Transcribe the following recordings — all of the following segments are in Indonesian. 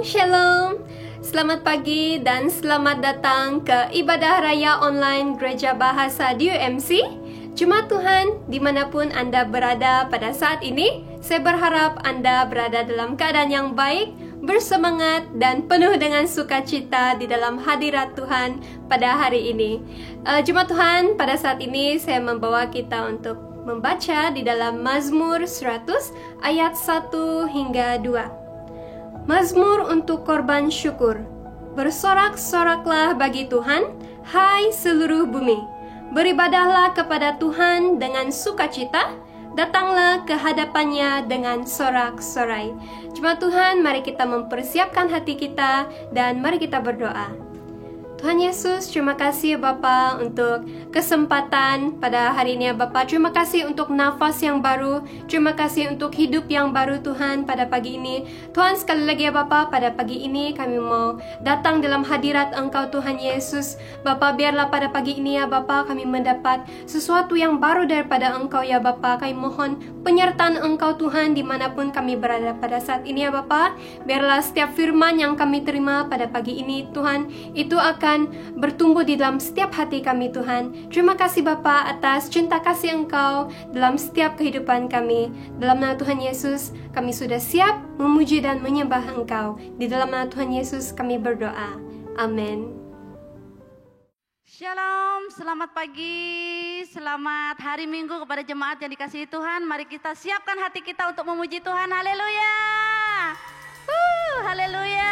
Shalom. Selamat pagi dan selamat datang ke ibadah raya online Gereja Bahasa DUMC. Jemaat Tuhan, dimanapun Anda berada pada saat ini, saya berharap Anda berada dalam keadaan yang baik, bersemangat, dan penuh dengan sukacita di dalam hadirat Tuhan pada hari ini. Jemaat Tuhan, pada saat ini saya membawa kita untuk membaca di dalam Mazmur 100 ayat 1 hingga 2. Mazmur untuk korban syukur. Bersorak-soraklah bagi Tuhan, hai seluruh bumi. Beribadahlah kepada Tuhan dengan sukacita, datanglah ke hadapannya dengan sorak-sorai. Jemaat Tuhan, mari kita mempersiapkan hati kita dan mari kita berdoa. Tuhan Yesus, terima kasih Bapa untuk kesempatan pada hari ini ya Bapa. Terima kasih untuk nafas yang baru. Terima kasih untuk hidup yang baru Tuhan pada pagi ini. Tuhan, sekali lagi ya Bapa, pada pagi ini kami mau datang dalam hadirat Engkau Tuhan Yesus. Bapa, biarlah pada pagi ini ya Bapa kami mendapat sesuatu yang baru daripada Engkau ya Bapa. Kami mohon penyertaan Engkau Tuhan dimanapun kami berada pada saat ini ya Bapa. Biarlah setiap firman yang kami terima pada pagi ini Tuhan, itu akan bertumbuh di dalam setiap hati kami Tuhan. Terima kasih Bapa atas cinta kasih Engkau dalam setiap kehidupan kami. Dalam nama Tuhan Yesus kami sudah siap memuji dan menyembah Engkau. Di dalam nama Tuhan Yesus kami berdoa. Amin. Shalom, selamat pagi, selamat hari Minggu kepada jemaat yang dikasihi Tuhan. Mari kita siapkan hati kita untuk memuji Tuhan. Haleluya. Haleluya.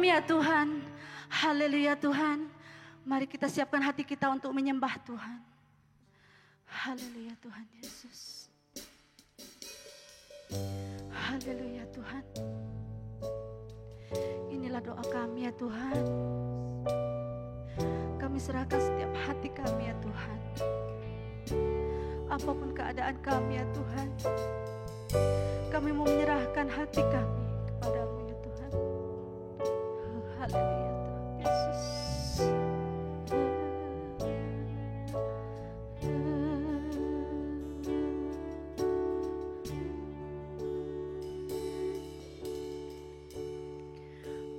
kami ya Tuhan. Haleluya Tuhan. Mari kita siapkan hati kita untuk menyembah Tuhan. Haleluya Tuhan Yesus. Haleluya Tuhan. Inilah doa kami ya Tuhan. Kami serahkan setiap hati kami ya Tuhan. Apapun keadaan kami ya Tuhan, kami mau menyerahkan hati kami kepadamu ya Tuhan. Haleluya Tuhan Yesus.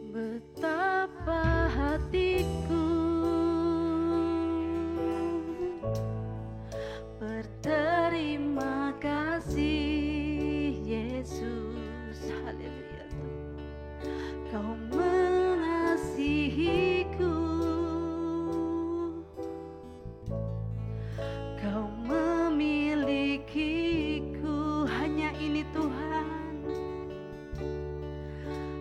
Betapa hatiku berterima kasih Yesus. Haleluya. Kau mengasihiku, Kau memilikiku. Hanya ini Tuhan,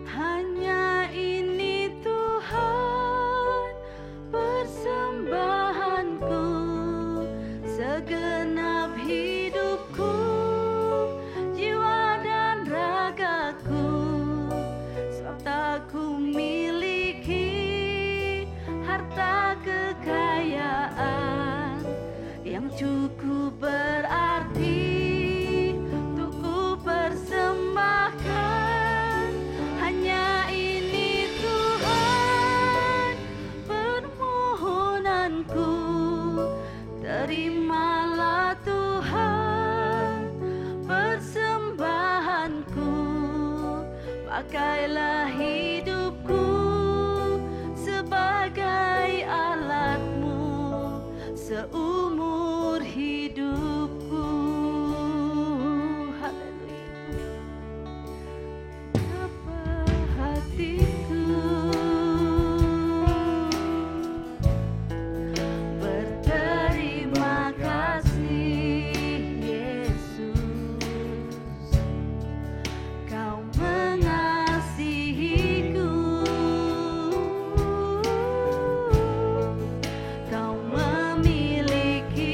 hanya ini Tuhan persembahanku, segenap hidupku, jiwa dan ragaku. Sebab tak ku miliki harta kekayaan yang cukup berarti untuk ku persembahkan. Hanya ini Tuhan permohonanku, terimalah Tuhan persembahanku. Pakailah hidupku sebagai alatmu seumur hidupku. Haleluya. Apa hatiku berterima kasih Yesus. Kau mengasihiku, Kau memilikiku.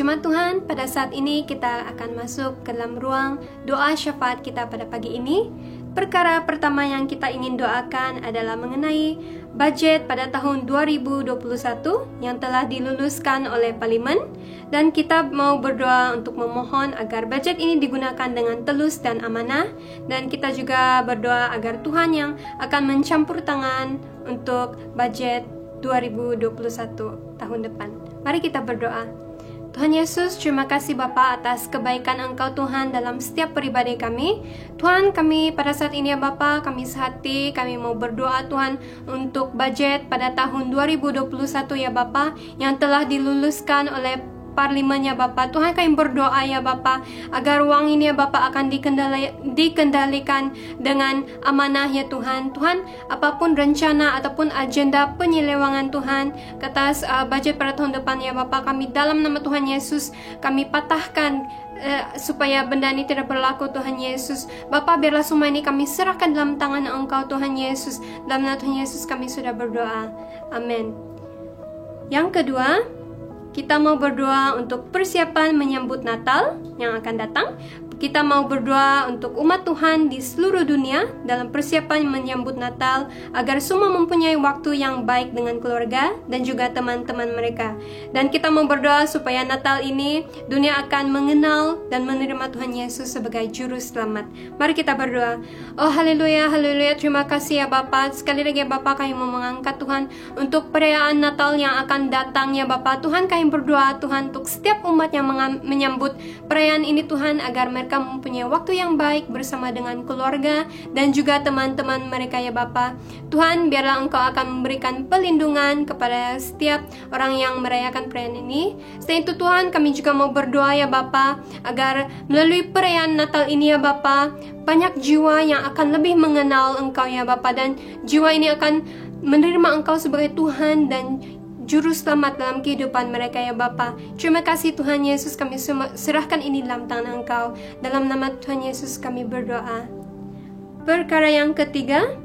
Jemaat Tuhan, pada saat ini kita akan masuk ke dalam ruang doa syafaat kita pada pagi ini. Perkara pertama yang kita ingin doakan adalah mengenai budget pada tahun 2021 yang telah diluluskan oleh Parlimen, dan kita mau berdoa untuk memohon agar budget ini digunakan dengan telus dan amanah, dan kita juga berdoa agar Tuhan yang akan mencampur tangan untuk budget 2021 tahun depan. Mari kita berdoa. Tuhan Yesus, terima kasih Bapa atas kebaikan Engkau Tuhan dalam setiap pribadi kami. Tuhan, kami pada saat ini ya Bapa, kami sehati, kami mau berdoa Tuhan untuk budget pada tahun 2021 ya Bapa, yang telah diluluskan oleh Parlimen ya Bapa. Tuhan, kami berdoa ya Bapa agar uang ini ya Bapa akan dikendalikan dengan amanah ya Tuhan. Tuhan, apapun rencana ataupun agenda penyelewangan Tuhan ke atas budget pada tahun depan ya Bapa, kami dalam nama Tuhan Yesus kami patahkan supaya benda ini tidak berlaku Tuhan Yesus. Bapa, biarlah semua ini kami serahkan dalam tangan Engkau Tuhan Yesus. Dalam nama Tuhan Yesus kami sudah berdoa. Amin. Yang kedua, kita mau berdoa untuk persiapan menyambut Natal yang akan datang. Kita mau berdoa untuk umat Tuhan di seluruh dunia dalam persiapan menyambut Natal, agar semua mempunyai waktu yang baik dengan keluarga dan juga teman-teman mereka. Dan kita mau berdoa supaya Natal ini dunia akan mengenal dan menerima Tuhan Yesus sebagai Juru Selamat. Mari kita berdoa. Oh haleluya, haleluya, terima kasih ya Bapa. Sekali lagi ya Bapa, kami mau mengangkat Tuhan untuk perayaan Natal yang akan datang ya Bapa. Tuhan, kami berdoa Tuhan untuk setiap umat yang menyambut perayaan ini Tuhan, agar mereka mempunyai waktu yang baik bersama dengan keluarga dan juga teman-teman mereka ya Bapa. Tuhan, biarlah Engkau akan memberikan pelindungan kepada setiap orang yang merayakan perayaan ini. Selain itu Tuhan, kami juga mau berdoa ya Bapa, agar melalui perayaan Natal ini ya Bapa, banyak jiwa yang akan lebih mengenal Engkau ya Bapa, dan jiwa ini akan menerima Engkau sebagai Tuhan dan Juru Selamat dalam kehidupan mereka ya Bapa. Terima kasih Tuhan Yesus, kami serahkan ini dalam tangan Engkau. Dalam nama Tuhan Yesus kami berdoa. Perkara yang ketiga,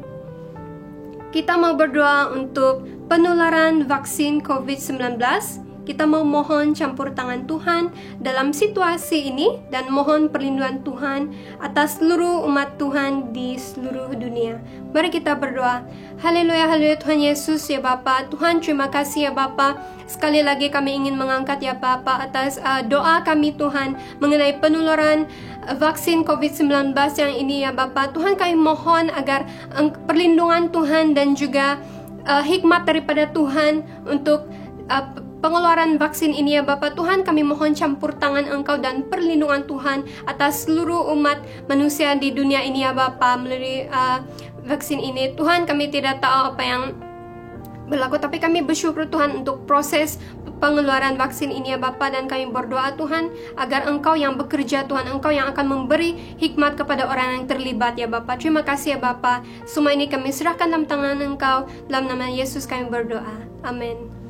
kita mau berdoa untuk penularan vaksin COVID-19. Kita mau mohon campur tangan Tuhan dalam situasi ini dan mohon perlindungan Tuhan atas seluruh umat Tuhan di seluruh dunia. Mari kita berdoa. Haleluya, haleluya Tuhan Yesus ya Bapa. Tuhan, terima kasih ya Bapa. Sekali lagi kami ingin mengangkat ya Bapa atas doa kami Tuhan mengenai penularan vaksin COVID-19 yang ini ya Bapa. Tuhan, kami mohon agar perlindungan Tuhan dan juga hikmat daripada Tuhan untuk pengeluaran vaksin ini ya Bapa. Tuhan, kami mohon campur tangan Engkau dan perlindungan Tuhan atas seluruh umat manusia di dunia ini ya Bapa melalui vaksin ini. Tuhan, kami tidak tahu apa yang berlaku, tapi kami bersyukur Tuhan untuk proses pengeluaran vaksin ini ya Bapa, dan kami berdoa Tuhan agar Engkau yang bekerja Tuhan, Engkau yang akan memberi hikmat kepada orang yang terlibat ya Bapa. Terima kasih ya Bapa. Semua ini kami serahkan dalam tangan Engkau. Dalam nama Yesus kami berdoa. Amin.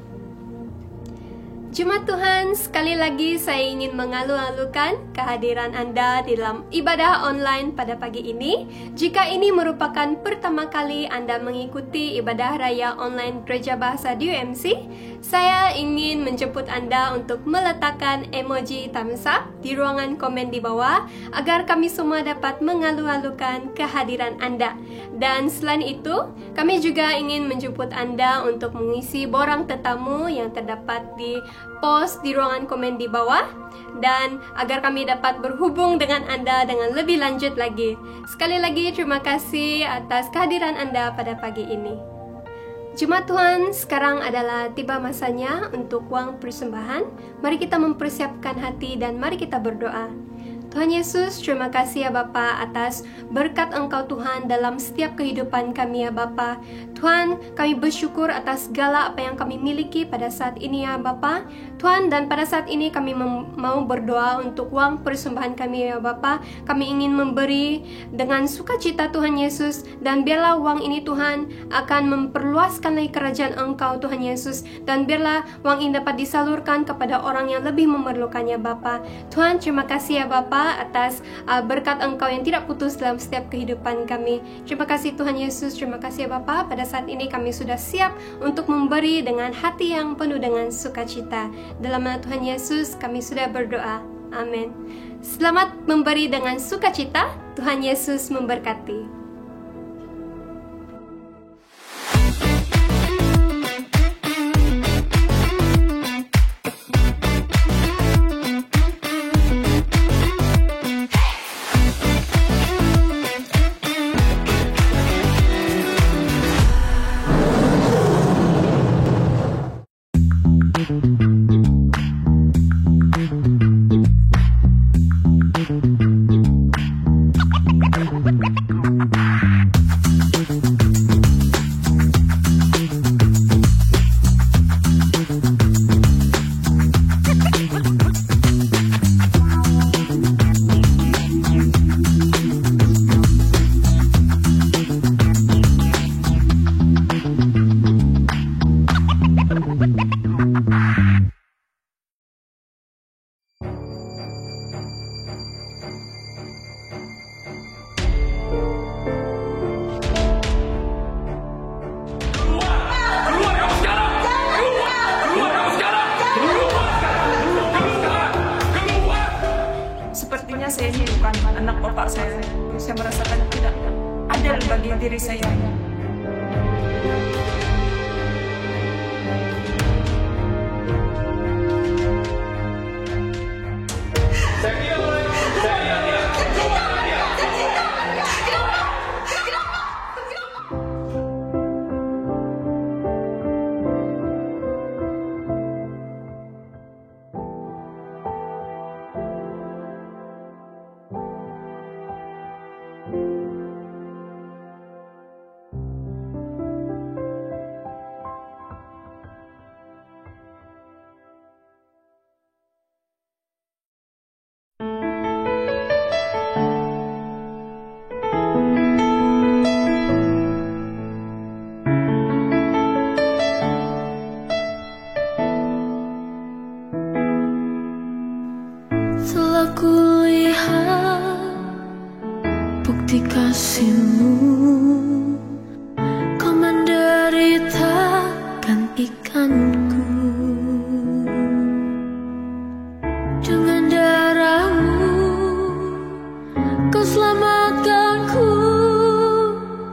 Jemaat Tuhan, sekali lagi saya ingin mengalu-alukan kehadiran Anda di dalam ibadah online pada pagi ini. Jika ini merupakan pertama kali Anda mengikuti ibadah raya online Gereja Bahasa DUMC, saya ingin menjemput Anda untuk meletakkan emoji thumbs up di ruangan komen di bawah, agar kami semua dapat mengalu-alukan kehadiran Anda. Dan selain itu, kami juga ingin menjemput Anda untuk mengisi borang tetamu yang terdapat di post di ruangan komen di bawah, dan agar kami dapat berhubung dengan Anda dengan lebih lanjut lagi. Sekali lagi terima kasih atas kehadiran Anda pada pagi ini. Jemaat Tuhan, sekarang adalah tiba masanya untuk uang persembahan. Mari kita mempersiapkan hati dan mari kita berdoa. Tuhan Yesus, terima kasih ya Bapa atas berkat Engkau Tuhan dalam setiap kehidupan kami ya Bapa. Tuhan, kami bersyukur atas segala apa yang kami miliki pada saat ini ya Bapa. Tuhan, dan pada saat ini kami mau berdoa untuk uang persembahan kami ya Bapa. Kami ingin memberi dengan sukacita Tuhan Yesus, dan biarlah uang ini Tuhan akan memperluaskan lagi kerajaan Engkau Tuhan Yesus, dan biarlah uang ini dapat disalurkan kepada orang yang lebih memerlukannya Bapa. Tuhan, terima kasih ya Bapa Bapa atas berkat Engkau yang tidak putus dalam setiap kehidupan kami. Terima kasih Tuhan Yesus, terima kasih Bapa. Pada saat ini kami sudah siap untuk memberi dengan hati yang penuh dengan sukacita. Dalam nama Tuhan Yesus kami sudah berdoa. Amin. Selamat memberi dengan sukacita. Tuhan Yesus memberkati. Sepertinya saya ini bukan anak bapak saya. Saya merasakan tidak adil bagi diri saya. Telah kulihat bukti kasih-Mu, Kau menderita gantikanku. Dengan darah-Mu Kau selamatkanku.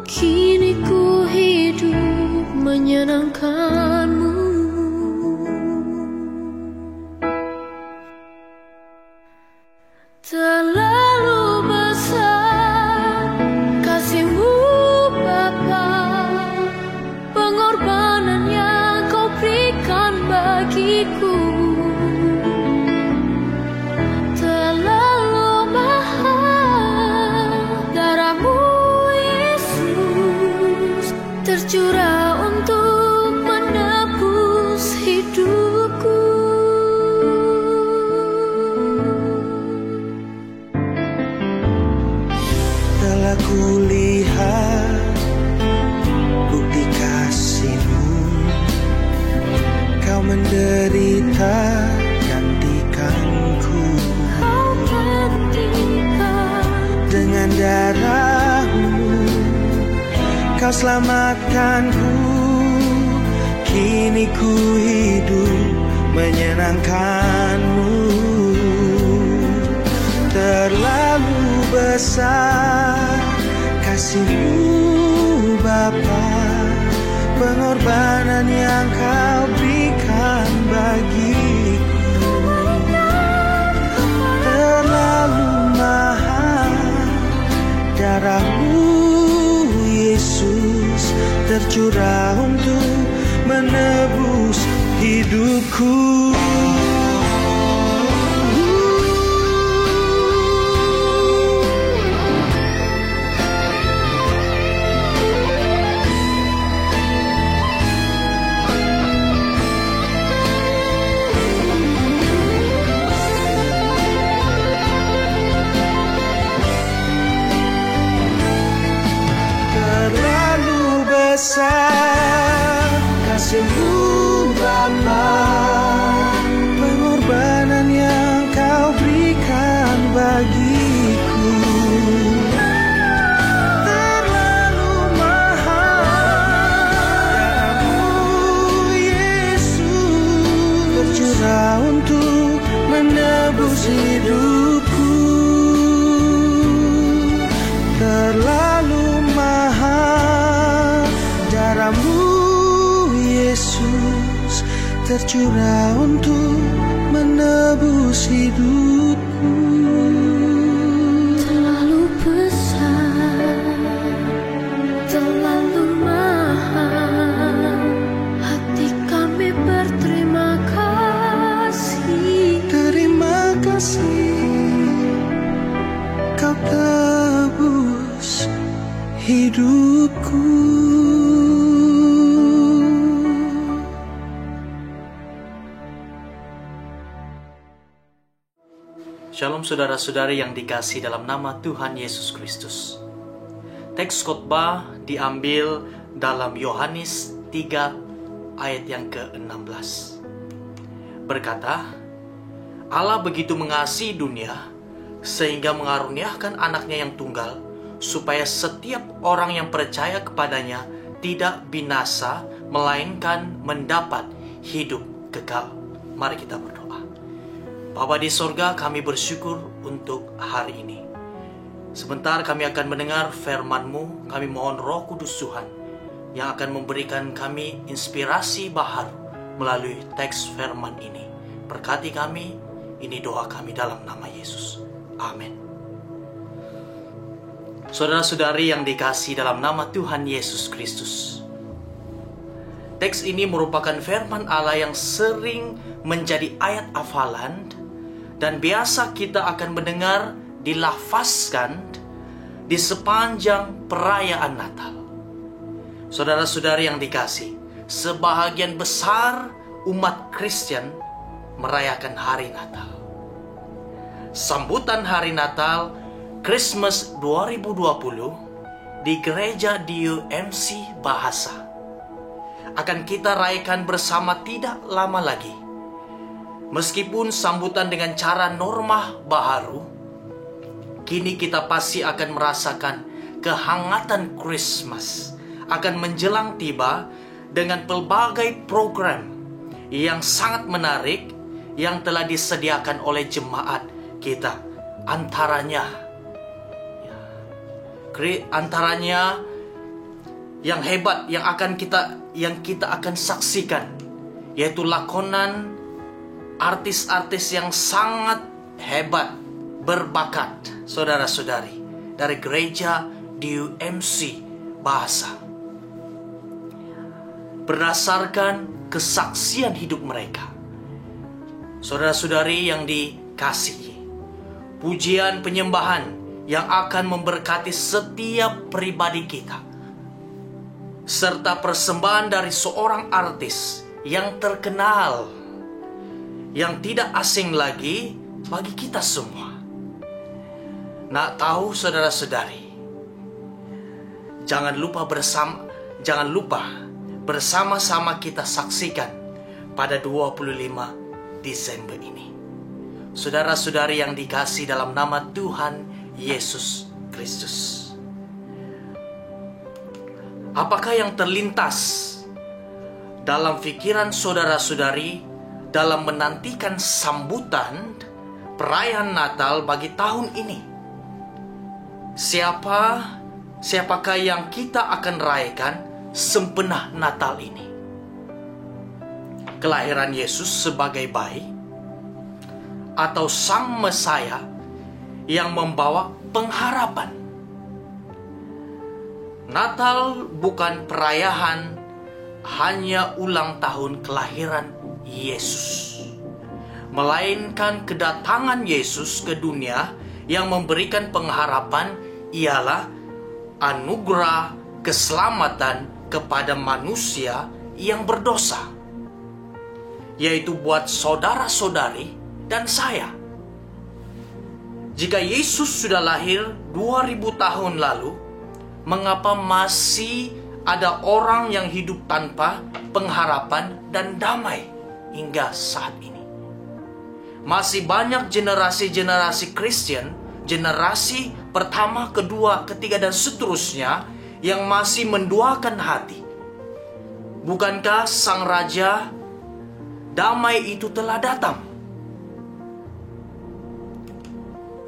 Kini ku hidup menyenangkan-Mu. Terlalu besar kasih-Mu Bapa, pengorbanan yang Kau berikan bagiku. Terlalu mahal darah-Mu Yesus, tercurah untuk menebus hidupku. Telah kulihat bukti kasih-Mu, Kau menderita gantikanku. Kau gantikan. Dengan darah-Mu Kau selamatkanku. Kini ku hidup menyenangkan-Mu. Terlalu besar kasih-Mu Bapa, pengorbanan yang Kau berikan bagiku. Terlalu mahal darah-Mu Yesus, tercurah untuk menebus hidupku. Besar kasih-Mu Bapa, pengorbanan yang Kau berikan bagi tercurah untuk menebus hidupku. Terlalu besar, terlalu mahal, hati kami berterima kasih. Terima kasih, Kau tebus hidupku. Shalom saudara-saudari yang dikasihi dalam nama Tuhan Yesus Kristus. Teks khotbah diambil dalam Yohanes 3 ayat yang ke-16. Berkata, Allah begitu mengasihi dunia sehingga mengaruniakan anaknya yang tunggal, supaya setiap orang yang percaya kepadanya tidak binasa, melainkan mendapat hidup kekal. Mari kita berdoa. Bapa di sorga, kami bersyukur untuk hari ini. Sebentar kami akan mendengar firman-Mu. Kami mohon Roh Kudus Tuhan yang akan memberikan kami inspirasi baharu melalui teks firman ini. Berkati kami, ini doa kami dalam nama Yesus. Amin. Saudara-saudari yang dikasihi dalam nama Tuhan Yesus Kristus, teks ini merupakan firman Allah yang sering menjadi ayat hafalan dan biasa kita akan mendengar dilafazkan di sepanjang perayaan Natal. Saudara-saudari yang dikasihi, sebahagian besar umat Kristen merayakan hari Natal. Sambutan hari Natal Christmas 2020 di gereja DUMC Bahasa akan kita rayakan bersama tidak lama lagi. Meskipun sambutan dengan cara norma baharu, kini kita pasti akan merasakan kehangatan Christmas akan menjelang tiba dengan pelbagai program yang sangat menarik yang telah disediakan oleh jemaat kita. Antaranya yang hebat yang kita akan saksikan, yaitu lakonan artis-artis yang sangat hebat, berbakat, saudara-saudari, dari gereja DUMC Bahasa. Berdasarkan kesaksian hidup mereka, saudara-saudari yang dikasihi, pujian penyembahan yang akan memberkati setiap pribadi kita, serta persembahan dari seorang artis yang terkenal, yang tidak asing lagi bagi kita semua. Nak tahu saudara-saudari, jangan lupa bersama-sama kita saksikan pada 25 Desember ini. Saudara-saudari yang dikasihi dalam nama Tuhan Yesus Kristus, apakah yang terlintas dalam pikiran saudara-saudari dalam menantikan sambutan perayaan Natal bagi tahun ini? Siapakah yang kita akan rayakan sempena Natal ini? Kelahiran Yesus sebagai bayi, atau Sang Mesaya yang membawa pengharapan? Natal bukan perayaan hanya ulang tahun kelahiran Yesus, melainkan kedatangan Yesus ke dunia yang memberikan pengharapan ialah anugerah keselamatan kepada manusia yang berdosa, yaitu buat saudara-saudari dan saya. Jika Yesus sudah lahir 2000 tahun lalu, mengapa masih ada orang yang hidup tanpa pengharapan dan damai hingga saat ini? Masih banyak generasi-generasi Kristen, generasi pertama, kedua, ketiga, dan seterusnya yang masih menduakan hati. Bukankah Sang Raja damai itu telah datang?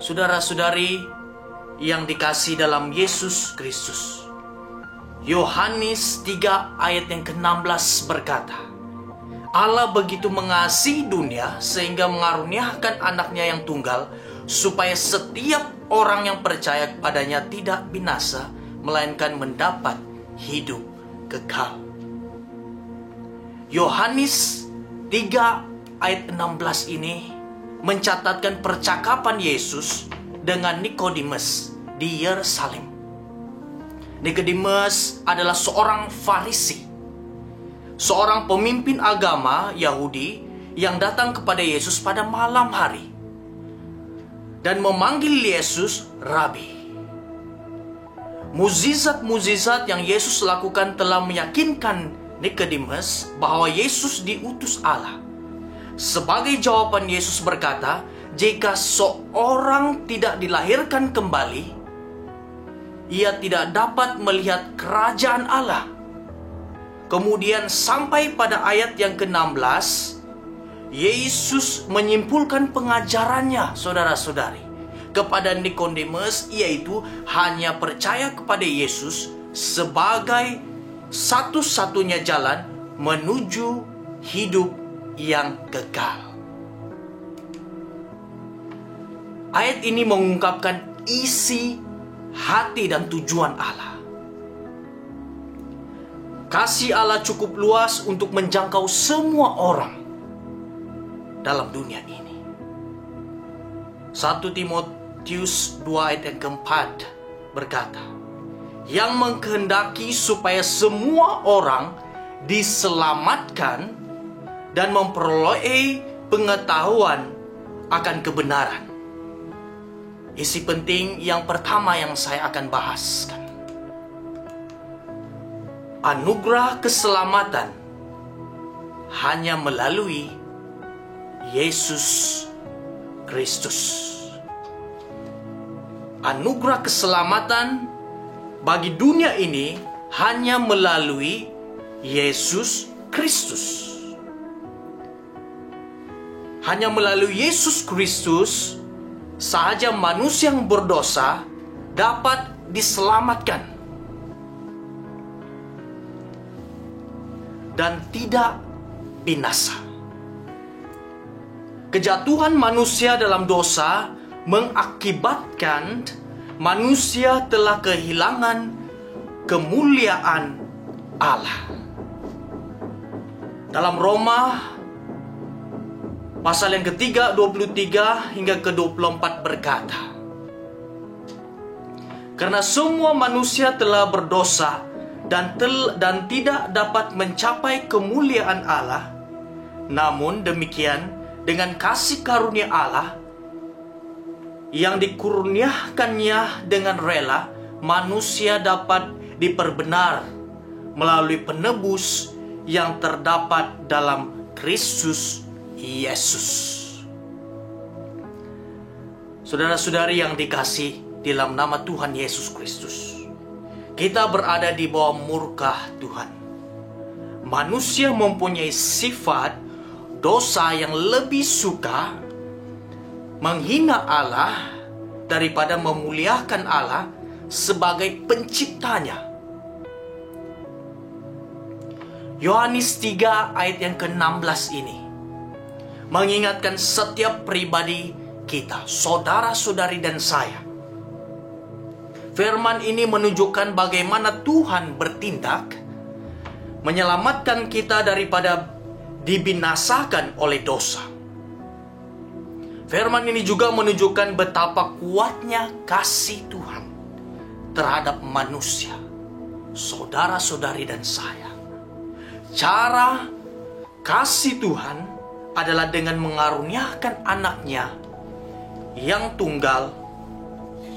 Saudara-saudari yang dikasihi dalam Yesus Kristus, Yohanes 3 ayat yang ke-16 berkata, Allah begitu mengasihi dunia sehingga mengaruniakan anaknya yang tunggal, supaya setiap orang yang percaya kepadanya tidak binasa, melainkan mendapat hidup kekal. Yohanes 3 ayat 16 ini mencatatkan percakapan Yesus dengan Nikodemus di Yerusalem. Nikodemus adalah seorang Farisi, seorang pemimpin agama Yahudi yang datang kepada Yesus pada malam hari dan memanggil Yesus Rabi. Mukjizat-mukjizat yang Yesus lakukan telah meyakinkan Nikodemus bahwa Yesus diutus Allah. Sebagai jawaban, Yesus berkata, jika seorang tidak dilahirkan kembali, ia tidak dapat melihat kerajaan Allah. Kemudian sampai pada ayat yang ke-16, Yesus menyimpulkan pengajarannya, saudara-saudari, kepada Nikodemus, yaitu hanya percaya kepada Yesus sebagai satu-satunya jalan menuju hidup yang kekal. Ayat ini mengungkapkan isi hati dan tujuan Allah. Kasih Allah cukup luas untuk menjangkau semua orang dalam dunia ini. 1 Timotius 2 ayat yang keempat berkata, yang mengkehendaki supaya semua orang diselamatkan dan memperoleh pengetahuan akan kebenaran. Isi penting yang pertama yang saya akan bahaskan, anugerah keselamatan hanya melalui Yesus Kristus. Anugerah keselamatan bagi dunia ini hanya melalui Yesus Kristus. Hanya melalui Yesus Kristus sahaja manusia yang berdosa dapat diselamatkan dan tidak binasa. Kejatuhan manusia dalam dosa mengakibatkan manusia telah kehilangan kemuliaan Allah. Dalam Roma pasal yang ketiga 23 hingga ke-24 berkata, karena semua manusia telah berdosa dan tidak dapat mencapai kemuliaan Allah, namun demikian dengan kasih karunia Allah yang dikurniakannya dengan rela, manusia dapat diperbenar melalui penebus yang terdapat dalam Kristus Yesus. Saudara-saudari yang dikasih dalam nama Tuhan Yesus Kristus, kita berada di bawah murka Tuhan. Manusia mempunyai sifat dosa yang lebih suka menghina Allah daripada memuliakan Allah sebagai penciptanya. Yohanes 3 ayat yang ke-16 ini mengingatkan setiap pribadi kita, saudara-saudari dan saya. Firman ini menunjukkan bagaimana Tuhan bertindak menyelamatkan kita daripada dibinasakan oleh dosa. Firman ini juga menunjukkan betapa kuatnya kasih Tuhan terhadap manusia, saudara-saudari dan saya. Cara kasih Tuhan adalah dengan mengaruniakan anaknya yang tunggal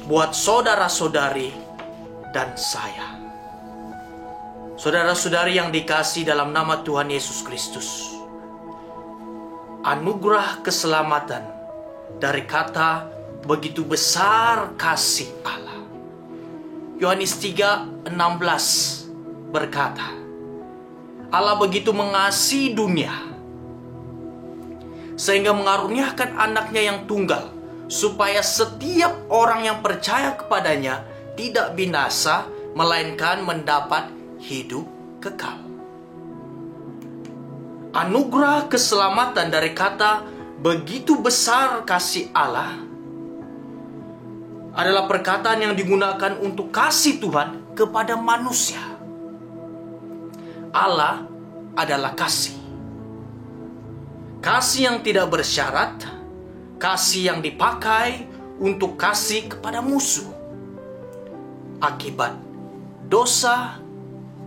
buat saudara-saudari dan saya. Saudara-saudari yang dikasih dalam nama Tuhan Yesus Kristus, anugerah keselamatan dari kata begitu besar kasih Allah. Yohanes 3:16 berkata, Allah begitu mengasihi dunia sehingga mengaruniakan anaknya yang tunggal, supaya setiap orang yang percaya kepadanya tidak binasa, melainkan mendapat hidup kekal. anugerah keselamatan dari kata begitu besar kasih Allah adalah perkataan yang digunakan untuk kasih Tuhan kepada manusia. Allah adalah kasih. Kasih yang tidak bersyarat, kasih yang dipakai untuk kasih kepada musuh. Akibat dosa,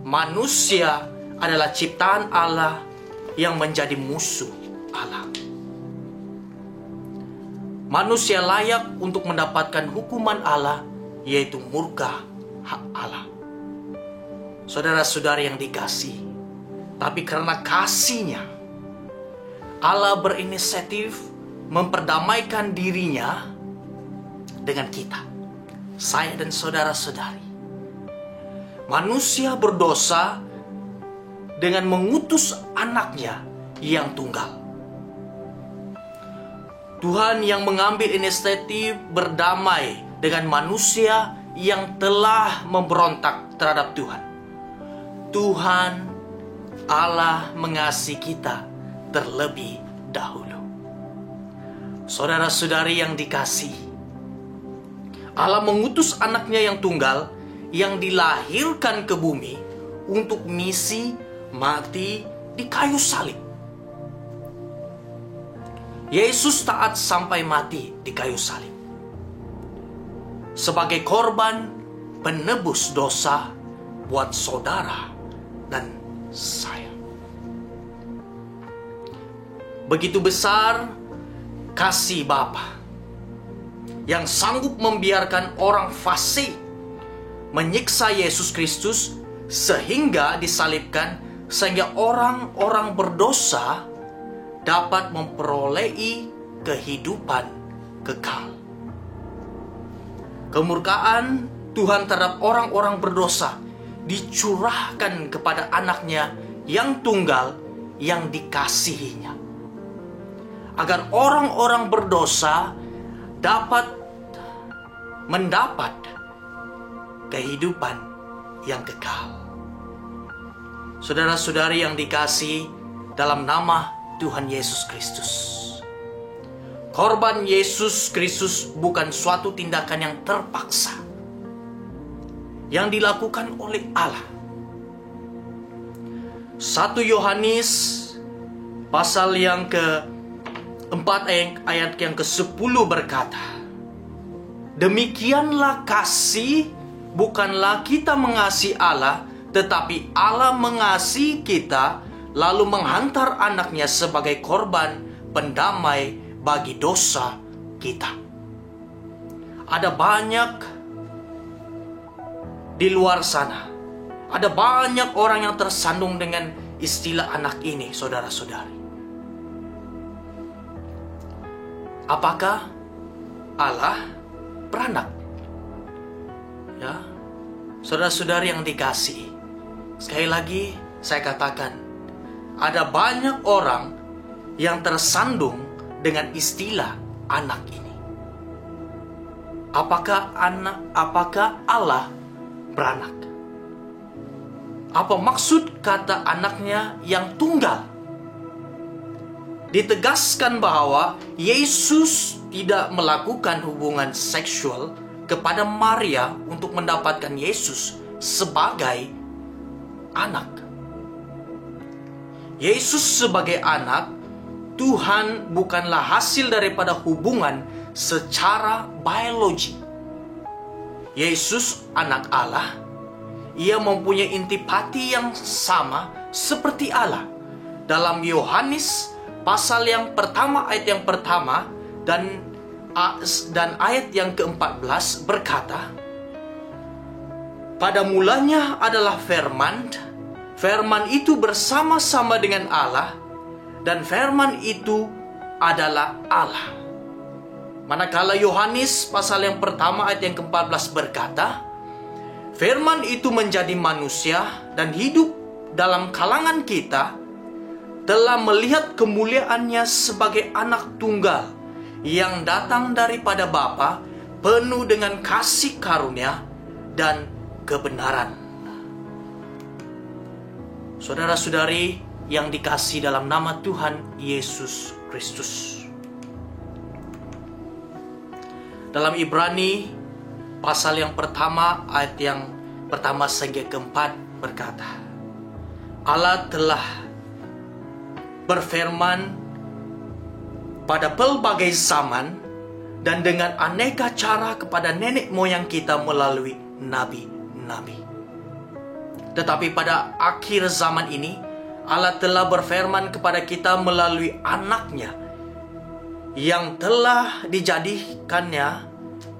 manusia adalah ciptaan Allah yang menjadi musuh Allah. Manusia layak untuk mendapatkan hukuman Allah, yaitu murka hak Allah. Saudara-saudari yang dikasihi, tapi karena kasih-Nya, Allah berinisiatif memperdamaikan dirinya dengan kita, saya dan saudara-saudari. Manusia berdosa dengan mengutus anaknya yang tunggal. Tuhan yang mengambil inisiatif berdamai dengan manusia yang telah memberontak terhadap Tuhan. Tuhan Allah mengasihi kita terlebih dahulu. Saudara-saudari yang dikasihi, Allah mengutus anaknya yang tunggal yang dilahirkan ke bumi untuk misi mati di kayu salib. Yesus taat sampai mati di kayu salib sebagai korban penebus dosa buat saudara dan saya. Begitu besar kasih Bapa yang sanggup membiarkan orang fasik menyiksa Yesus Kristus sehingga disalibkan, sehingga orang-orang berdosa dapat memperolehi kehidupan kekal. Kemurkaan Tuhan terhadap orang-orang berdosa dicurahkan kepada anaknya yang tunggal yang dikasihinya, agar orang-orang berdosa dapat mendapat kehidupan yang kekal. Saudara-saudari yang dikasihi dalam nama Tuhan Yesus Kristus, korban Yesus Kristus bukan suatu tindakan yang terpaksa yang dilakukan oleh Allah. 1 Yohanes pasal yang ke-4 ayat yang ke-10 berkata, demikianlah kasih, bukanlah kita mengasihi Allah, tetapi Allah mengasihi kita, lalu menghantar anaknya sebagai korban pendamai bagi dosa kita. Ada banyak di luar sana, ada banyak orang yang tersandung dengan istilah anak ini, saudara-saudari. Apakah Allah beranak? Ya, saudara-saudari yang dikasihi, sekali lagi saya katakan, ada banyak orang yang tersandung dengan istilah anak ini. Apakah Allah beranak? Apa maksud kata anaknya yang tunggal? Ditegaskan bahwa Yesus tidak melakukan hubungan seksual kepada Maria untuk mendapatkan Yesus sebagai anak. Yesus sebagai anak Tuhan bukanlah hasil daripada hubungan secara biologi. Yesus anak Allah. Ia mempunyai intipati yang sama seperti Allah. Dalam Yohanes pasal yang pertama ayat yang pertama dan ayat yang ke-14 berkata, pada mulanya adalah firman, firman itu bersama-sama dengan Allah, dan firman itu adalah Allah. Manakala Yohanes pasal yang pertama ayat yang ke-14 berkata, firman itu menjadi manusia dan hidup dalam kalangan kita, telah melihat kemuliaannya sebagai anak tunggal yang datang daripada Bapa, penuh dengan kasih karunia dan kebenaran. Saudara-saudari yang dikasihi dalam nama Tuhan Yesus Kristus. Dalam Ibrani pasal yang pertama ayat yang pertama hingga keempat berkata, Allah telah berfirman pada pelbagai zaman dan dengan aneka cara kepada nenek moyang kita melalui nabi-nabi. Tetapi pada akhir zaman ini Allah telah berfirman kepada kita melalui anaknya yang telah dijadikannya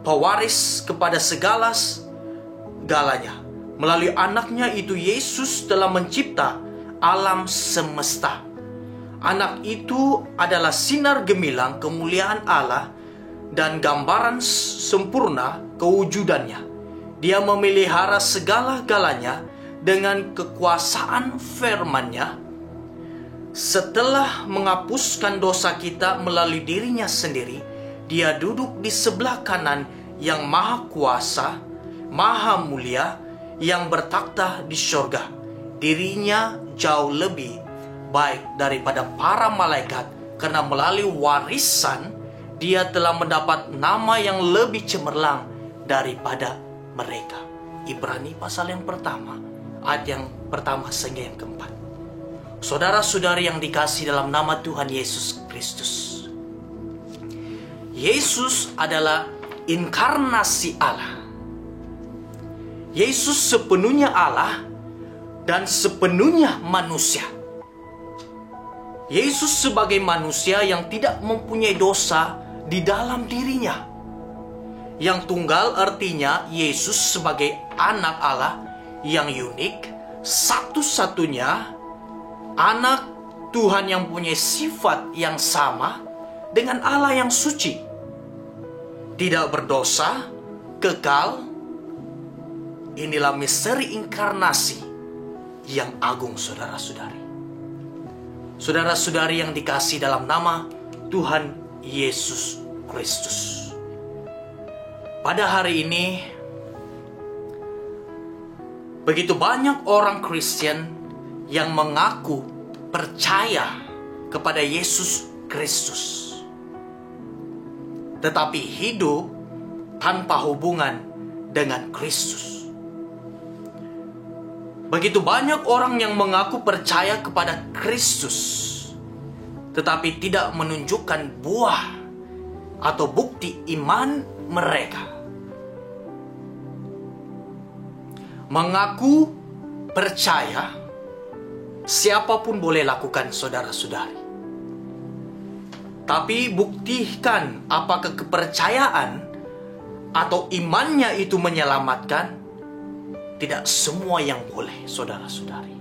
pewaris kepada segala-galanya. Melalui anaknya itu Yesus telah mencipta alam semesta. Anak itu adalah sinar gemilang kemuliaan Allah dan gambaran sempurna kewujudannya. Dia memelihara segala-galanya dengan kekuasaan firman-Nya. Setelah menghapuskan dosa kita melalui dirinya sendiri, Dia duduk di sebelah kanan yang maha kuasa, maha mulia, yang bertakhta di syurga. Dirinya jauh lebih baik daripada para malaikat, karena melalui warisan Dia telah mendapat nama yang lebih cemerlang daripada mereka. Ibrani pasal yang pertama, ayat yang pertama hingga yang keempat. Saudara-saudari yang dikasihi dalam nama Tuhan Yesus Kristus, Yesus adalah inkarnasi Allah. Yesus sepenuhnya Allah dan sepenuhnya manusia. Yesus sebagai manusia yang tidak mempunyai dosa di dalam dirinya. Yang tunggal artinya Yesus sebagai anak Allah yang unik, satu-satunya anak Tuhan yang punya sifat yang sama dengan Allah yang suci, tidak berdosa, kekal. Inilah misteri inkarnasi yang agung, saudara-saudari. Saudara-saudari yang dikasihi dalam nama Tuhan Yesus Kristus. Pada hari ini, begitu banyak orang Kristen yang mengaku percaya kepada Yesus Kristus, tetapi hidup tanpa hubungan dengan Kristus. Begitu banyak orang yang mengaku percaya kepada Kristus, tetapi tidak menunjukkan buah atau bukti iman mereka. Mengaku percaya, siapapun boleh lakukan, saudara-saudari. Tapi buktikan apakah kepercayaan atau imannya itu menyelamatkan. Tidak semua yang boleh, saudara-saudari.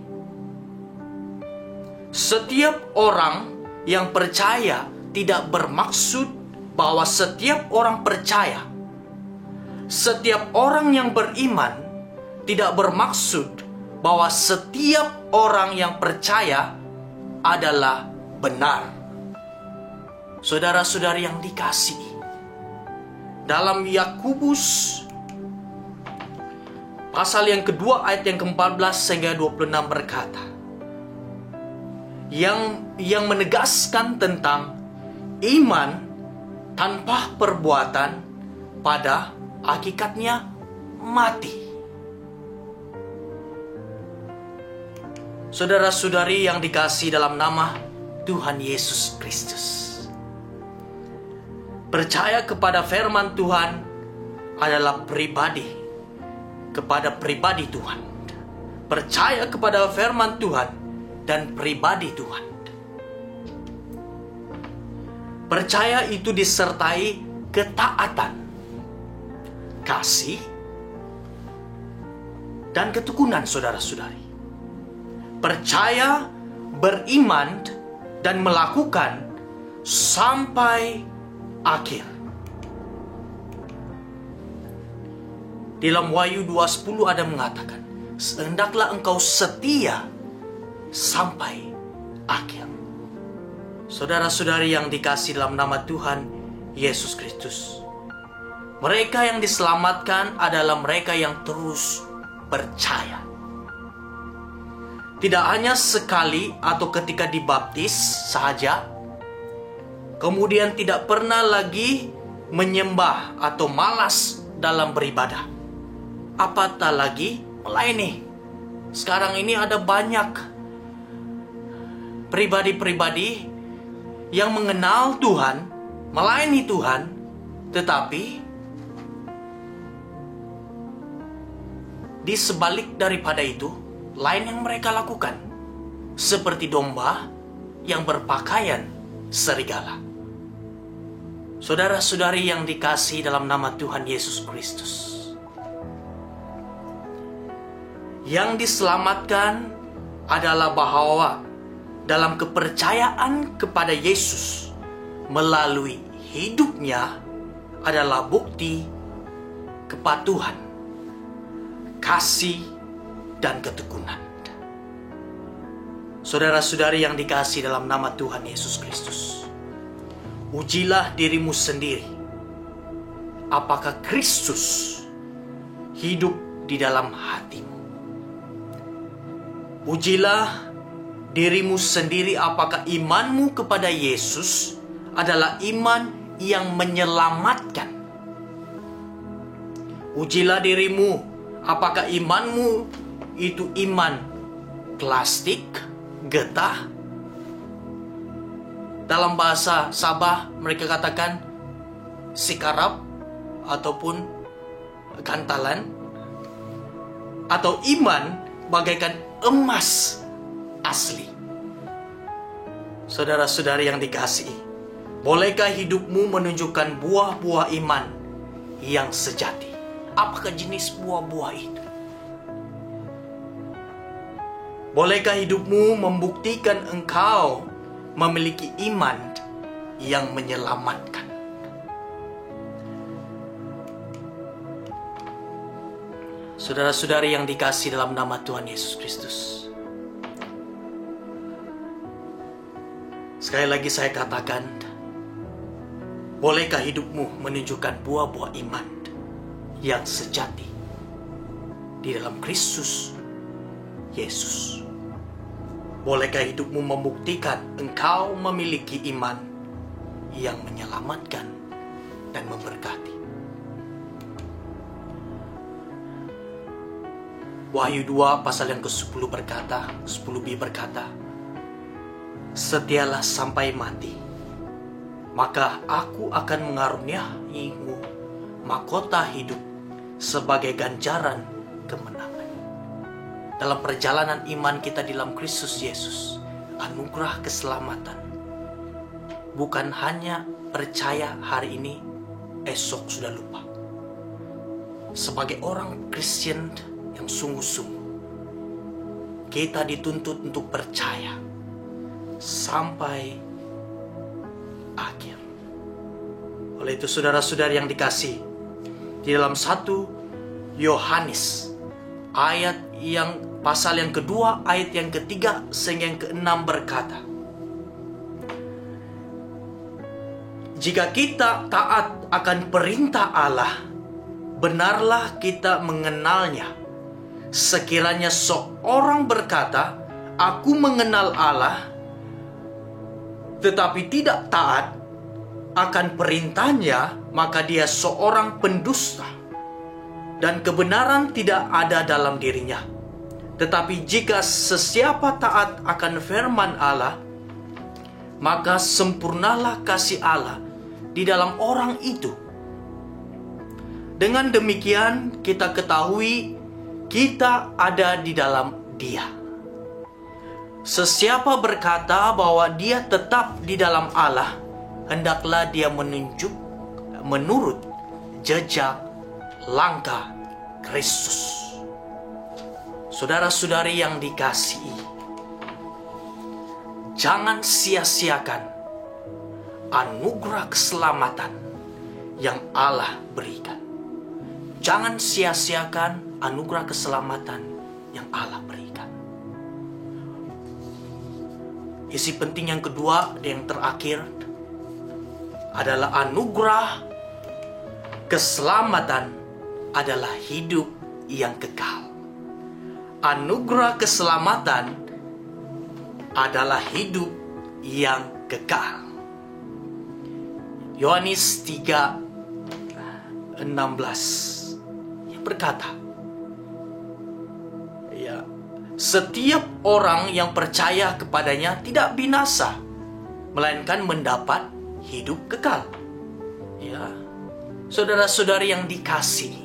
Setiap orang yang percaya tidak bermaksud bahwa setiap orang percaya. Setiap orang yang beriman tidak bermaksud bahwa setiap orang yang percaya adalah benar. Saudara-saudari yang dikasihi, dalam Yakobus pasal yang kedua ayat yang ke-14 hingga 26 berkata, yang menegaskan tentang iman tanpa perbuatan pada hakikatnya mati. Saudara-saudari yang dikasihi dalam nama Tuhan Yesus Kristus, percaya kepada firman Tuhan adalah pribadi kepada pribadi Tuhan. Percaya kepada firman Tuhan dan pribadi Tuhan. Percaya itu disertai ketaatan, kasih, dan ketekunan, saudara-saudari. Percaya, beriman, dan melakukan sampai akhir. Dalam Wahyu 2:10 ada mengatakan, hendaklah engkau setia sampai akhir. Saudara-saudari yang dikasihi dalam nama Tuhan Yesus Kristus, mereka yang diselamatkan adalah mereka yang terus percaya. tidak hanya sekali atau ketika dibaptis saja, kemudian tidak pernah lagi menyembah atau malas dalam beribadah, apatah lagi melayani. Sekarang ini ada banyak pribadi-pribadi yang mengenal Tuhan, melayani Tuhan, tetapi di sebalik daripada itu, lain yang mereka lakukan, seperti domba yang berpakaian serigala. Saudara-saudari yang dikasihi dalam nama Tuhan Yesus Kristus, yang diselamatkan adalah bahwa dalam kepercayaan kepada Yesus melalui hidupnya adalah bukti kepatuhan, kasih, dan ketekunan. Saudara-saudari yang dikasihi dalam nama Tuhan Yesus Kristus, ujilah dirimu sendiri. Apakah Kristus hidup di dalam hatimu? Ujilah dirimu sendiri, apakah imanmu kepada Yesus adalah iman yang menyelamatkan. Ujilah dirimu, apakah imanmu itu iman plastik, getah. Dalam bahasa Sabah mereka katakan sikarap ataupun gantalan. Atau iman bagaikan emas asli. Saudara-saudari yang dikasihi, bolehkah hidupmu menunjukkan buah-buah iman yang sejati? Apakah jenis buah-buah itu? Bolehkah hidupmu membuktikan engkau memiliki iman yang menyelamatkan? Saudara-saudari yang dikasihi dalam nama Tuhan Yesus Kristus, sekali lagi saya katakan, bolehkah hidupmu menunjukkan buah-buah iman yang sejati di dalam Kristus Yesus? Bolehkah hidupmu membuktikan engkau memiliki iman yang menyelamatkan dan memberkati? Wahyu 2 pasal yang ke-10 berkata, 10b berkata, setialah sampai mati, maka aku akan mengaruniaimu mahkota hidup sebagai ganjaran kemenangan. Dalam perjalanan iman kita di dalam Kristus Yesus, anugerah keselamatan bukan hanya percaya hari ini, esok sudah lupa. Sebagai orang Kristen yang sungguh-sungguh, kita dituntut untuk percaya sampai akhir. Oleh itu saudara-saudari yang dikasihi, di dalam 1 Yohanes ayat yang pasal yang kedua, ayat yang ketiga sehingga yang ke-6 berkata, jika kita taat akan perintah Allah, benarlah kita mengenalnya. Sekiranya seorang berkata, aku mengenal Allah, tetapi tidak taat akan perintahnya, maka dia seorang pendusta, dan kebenaran tidak ada dalam dirinya. Tetapi jika sesiapa taat akan firman Allah, maka sempurnalah kasih Allah di dalam orang itu. Dengan demikian kita ketahui kita ada di dalam Dia. Sesiapa berkata bahwa dia tetap di dalam Allah, hendaklah dia menurut jejak langkah Kristus. Saudara-saudari yang dikasihi, jangan sia-siakan anugerah keselamatan yang Allah berikan. Jangan sia-siakan anugerah keselamatan yang Allah berikan. Isi penting yang kedua dan yang terakhir adalah anugerah keselamatan adalah hidup yang kekal. Anugerah keselamatan adalah hidup yang kekal. Yohanes 3:16 yang berkata, ya, setiap orang yang percaya kepadanya tidak binasa, melainkan mendapat hidup kekal. Ya, saudara-saudari yang dikasihi,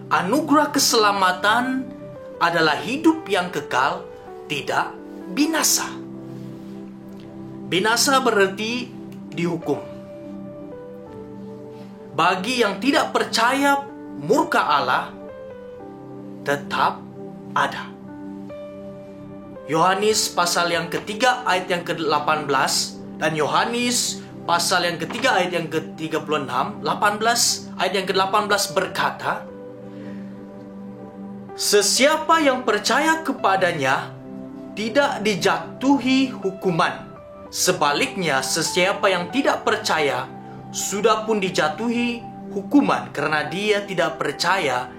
anugerah keselamatan adalah hidup yang kekal, tidak binasa. Binasa berarti dihukum. Bagi yang tidak percaya, murka Allah tetap ada. Yohanes pasal yang ketiga ayat yang ke-18 dan Yohanes pasal yang ketiga ayat yang ke-36, 18 ayat yang ke-18 berkata, sesiapa yang percaya kepadanya tidak dijatuhi hukuman. Sebaliknya, sesiapa yang tidak percaya sudah pun dijatuhi hukuman karena dia tidak percaya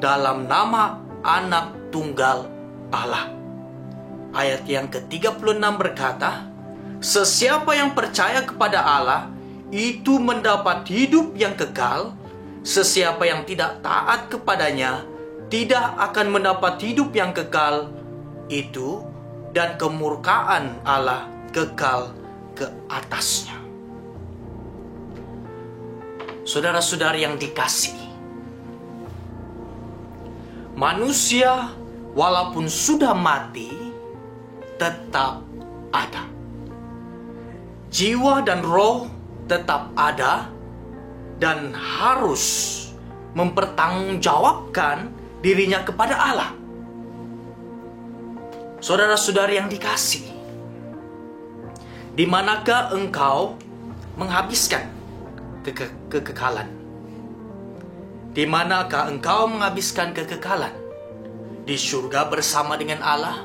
dalam nama Anak Tunggal Allah. Ayat yang ke-36 berkata, sesiapa yang percaya kepada Allah itu mendapat hidup yang kekal. Sesiapa yang tidak taat kepadanya tidak akan mendapat hidup yang kekal itu, dan kemurkaan Allah kekal ke atasnya. Saudara-saudari yang dikasihi, manusia walaupun sudah mati tetap ada. Jiwa dan roh tetap ada dan harus mempertanggungjawabkan dirinya kepada Allah. Saudara-saudari yang dikasihi, di manakah engkau menghabiskan kekekalan? Di manakah engkau menghabiskan kekekalan? Di surga bersama dengan Allah?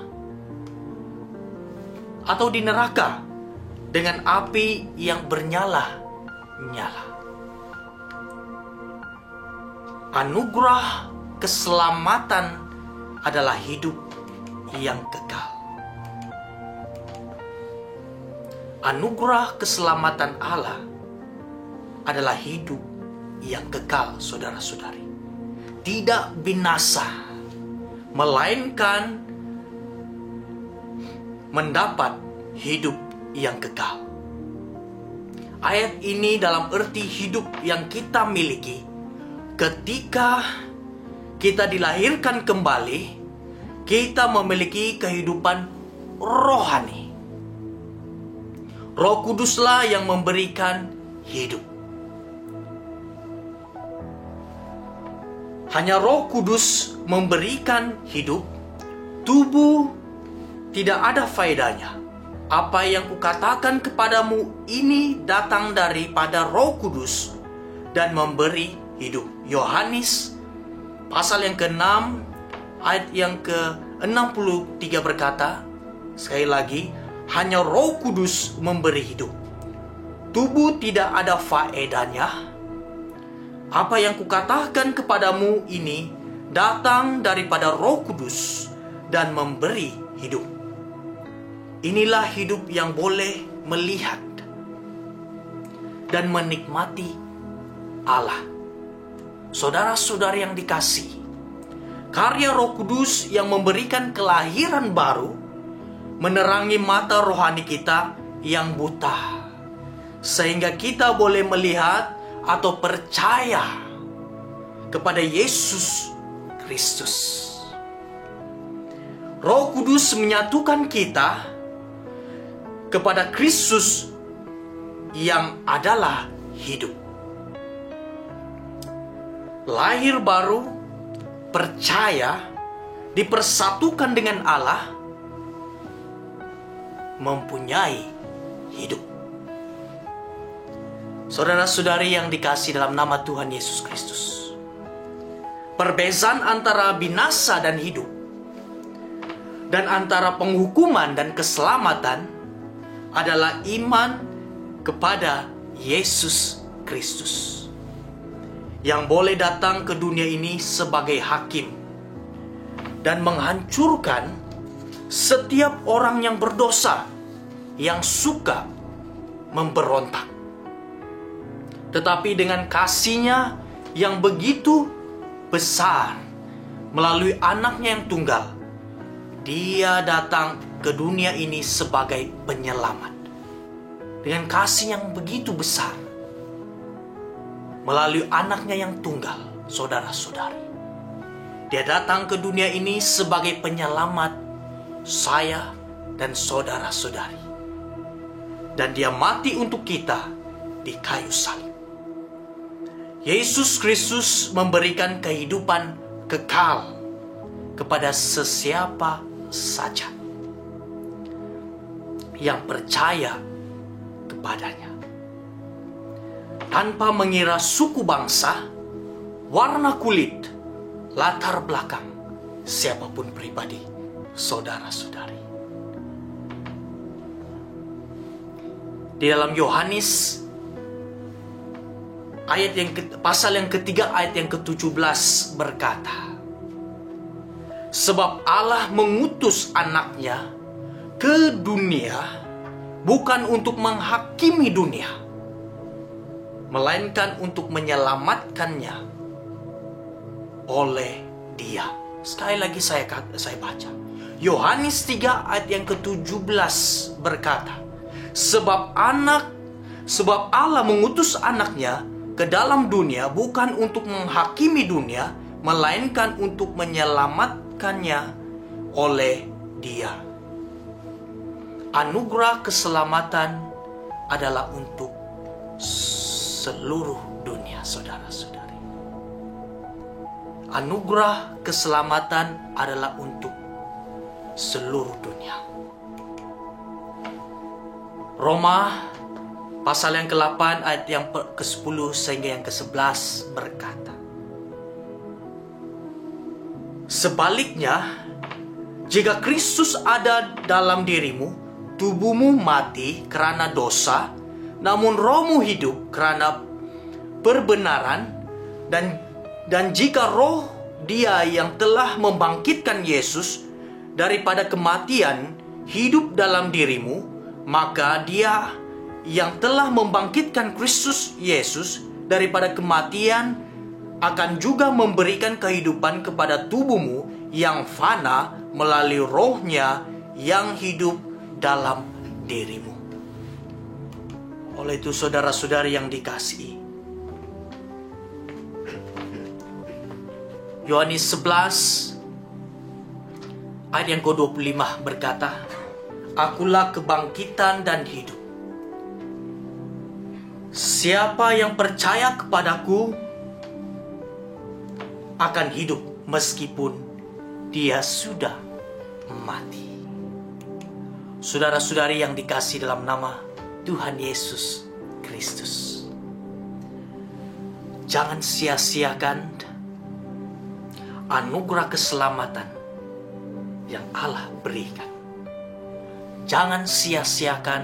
Atau di neraka dengan api yang bernyala-nyala? Anugerah keselamatan adalah hidup yang kekal. Anugerah keselamatan Allah adalah hidup yang kekal, saudara-saudari. Tidak binasa, melainkan mendapat hidup yang kekal. Ayat ini dalam arti hidup yang kita miliki ketika kita dilahirkan kembali, kita memiliki kehidupan rohani. Roh Kuduslah yang memberikan hidup. Hanya Roh Kudus memberikan hidup. Tubuh tidak ada faedahnya. Apa yang kukatakan kepadamu ini datang daripada Roh Kudus dan memberi hidup. Yohanes pasal yang ke-6 ayat yang ke-63 berkata, sekali lagi, hanya Roh Kudus memberi hidup. Tubuh tidak ada faedahnya. Apa yang kukatakan kepadamu ini datang daripada Roh Kudus dan memberi hidup. Inilah hidup yang boleh melihat dan menikmati Allah. Saudara-saudari yang dikasihi, karya Roh Kudus yang memberikan kelahiran baru menerangi mata rohani kita yang buta, sehingga kita boleh melihat atau percaya kepada Yesus Kristus. Roh Kudus menyatukan kita kepada Kristus yang adalah hidup. Lahir baru, percaya, dipersatukan dengan Allah, mempunyai hidup. Saudara-saudari yang dikasihi dalam nama Tuhan Yesus Kristus, perbezaan antara binasa dan hidup, dan antara penghukuman dan keselamatan adalah iman kepada Yesus Kristus, yang boleh datang ke dunia ini sebagai hakim dan menghancurkan setiap orang yang berdosa, yang suka memberontak. Tetapi dengan kasih-Nya yang begitu besar, melalui anaknya yang tunggal, Dia datang ke dunia ini sebagai penyelamat. Dengan kasih yang begitu besar, melalui anaknya yang tunggal, saudara-saudari, Dia datang ke dunia ini sebagai penyelamat saya dan saudara-saudari. Dan Dia mati untuk kita di kayu salib. Yesus Kristus memberikan kehidupan kekal kepada sesiapa saja yang percaya kepadanya, tanpa mengira suku bangsa, warna kulit, latar belakang, siapapun pribadi, saudara-saudari. Di dalam Yohanes pasal yang ketiga ayat yang ke-17 berkata, sebab Allah mengutus anaknya ke dunia bukan untuk menghakimi dunia, melainkan untuk menyelamatkannya oleh Dia. Sekali lagi saya baca. Yohanes 3 ayat yang ke-17 berkata, sebab Allah mengutus anaknya ke dalam dunia bukan untuk menghakimi dunia, melainkan untuk menyelamatkannya oleh Dia. Anugerah keselamatan adalah untuk seluruh dunia, saudara-saudari. Anugerah keselamatan adalah untuk seluruh dunia. Roma pasal yang ke-8 ayat yang ke-10 sehingga yang ke-11 berkata, sebaliknya, jika Kristus ada dalam dirimu, tubuhmu mati karena dosa, namun rohmu hidup karena perbenaran, dan jika roh Dia yang telah membangkitkan Yesus daripada kematian hidup dalam dirimu, maka Dia yang telah membangkitkan Kristus Yesus daripada kematian akan juga memberikan kehidupan kepada tubuhmu yang fana melalui rohnya yang hidup dalam dirimu. Oleh itu saudara-saudari yang dikasihi, Yohanes 11 ayat yang ke-25 berkata, akulah kebangkitan dan hidup. Siapa yang percaya kepadaku akan hidup meskipun dia sudah mati. Saudara-saudari yang dikasihi dalam nama Tuhan Yesus Kristus, jangan sia-siakan anugerah keselamatan yang Allah berikan. Jangan sia-siakan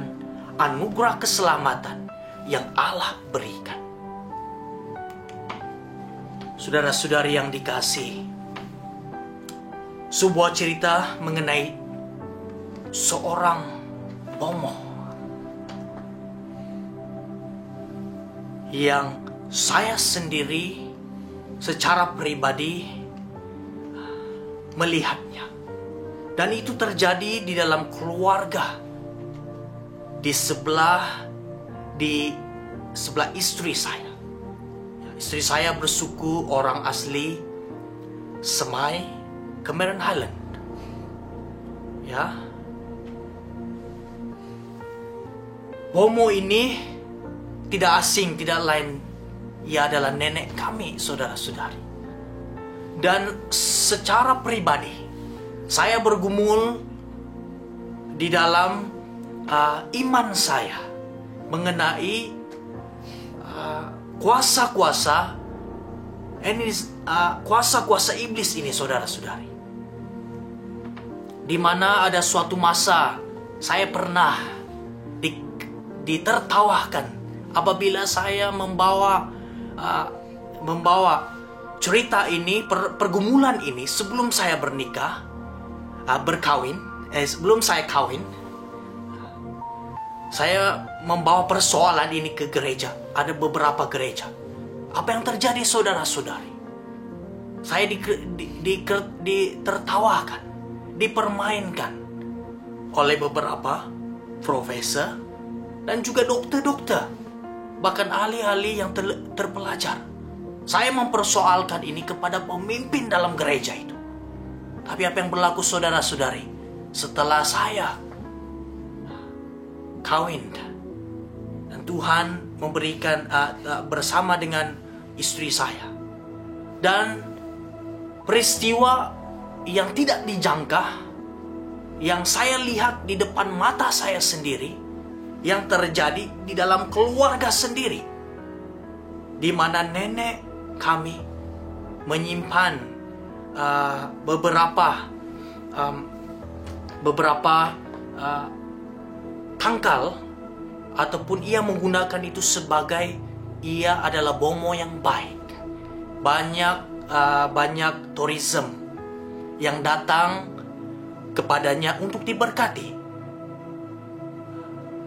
anugerah keselamatan yang Allah berikan. Saudara-saudari yang dikasihi, sebuah cerita mengenai seorang bomoh yang saya sendiri secara pribadi melihatnya. Dan itu terjadi di dalam keluarga, di sebelah istri saya. Istri saya bersuku orang asli Semai, Cameron Highland. Ya. Bomoh ini tidak asing, tidak lain, ia adalah nenek kami, saudara-saudari. Dan secara pribadi, saya bergumul di dalam iman saya mengenai kuasa-kuasa iblis ini, saudara-saudari. Di mana ada suatu masa saya pernah ditertawakan apabila saya membawa cerita ini, pergumulan ini sebelum saya berkawin. sebelum saya kawin, saya membawa persoalan ini ke gereja. Ada beberapa gereja. Apa yang terjadi saudara-saudari? Saya ditertawakan, dipermainkan oleh beberapa profesor dan juga dokter-dokter, bahkan ahli-ahli yang terpelajar. Saya mempersoalkan ini kepada pemimpin dalam gereja itu. Tapi apa yang berlaku saudara-saudari? Setelah saya kawin dan Tuhan memberikan bersama dengan istri saya, dan peristiwa yang tidak dijangka yang saya lihat di depan mata saya sendiri, yang terjadi di dalam keluarga sendiri, di mana nenek kami menyimpan beberapa tangkal, ataupun ia menggunakan itu sebagai ia adalah bomo yang baik. Banyak tourism yang datang kepadanya untuk diberkati.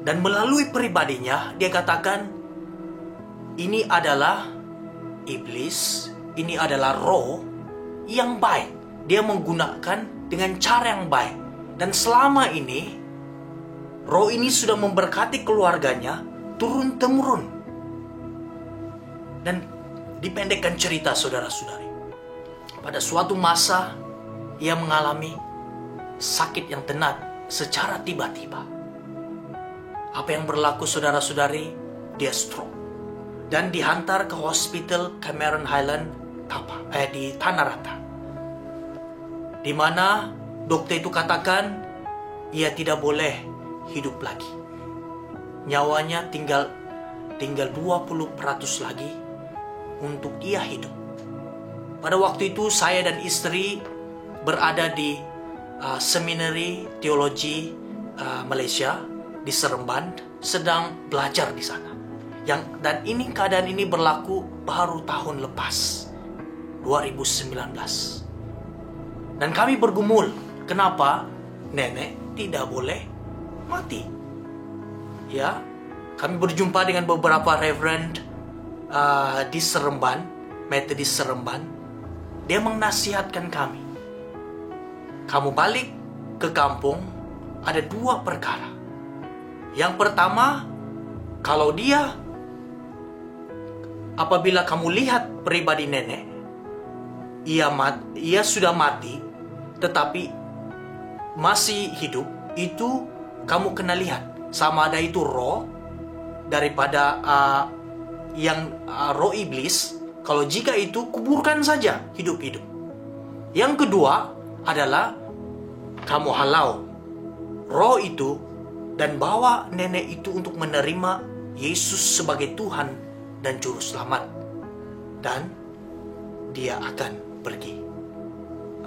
Dan melalui pribadinya dia katakan, ini adalah iblis, ini adalah roh yang baik. Dia menggunakan dengan cara yang baik. Dan selama ini roh ini sudah memberkati keluarganya turun-temurun. Dan dipendekkan cerita saudara-saudari, pada suatu masa ia mengalami sakit yang tenat secara tiba-tiba. Apa yang berlaku saudara-saudari? Dia stroke dan dihantar ke hospital Cameron Highland di Tanah Rata, di mana dokter itu katakan ia tidak boleh hidup lagi. Nyawanya tinggal 20% lagi untuk ia hidup. Pada waktu itu saya dan istri berada di seminari teologi Malaysia di Seremban, sedang belajar di sana. Dan keadaan ini berlaku baru tahun lepas, 2019. Dan kami bergumul, kenapa nenek tidak boleh mati? Ya, kami berjumpa dengan beberapa reverend di Seremban, Methodist Seremban. Dia menasihatkan kami, kamu balik ke kampung, ada 2 perkara. Yang pertama, kalau apabila kamu lihat pribadi nenek, ia sudah mati tetapi masih hidup, itu kamu kena lihat sama ada itu roh daripada roh iblis. Kalau jika itu, kuburkan saja hidup-hidup. Yang kedua adalah kamu halau roh itu dan bawa nenek itu untuk menerima Yesus sebagai Tuhan dan Juru Selamat, dan dia akan pergi.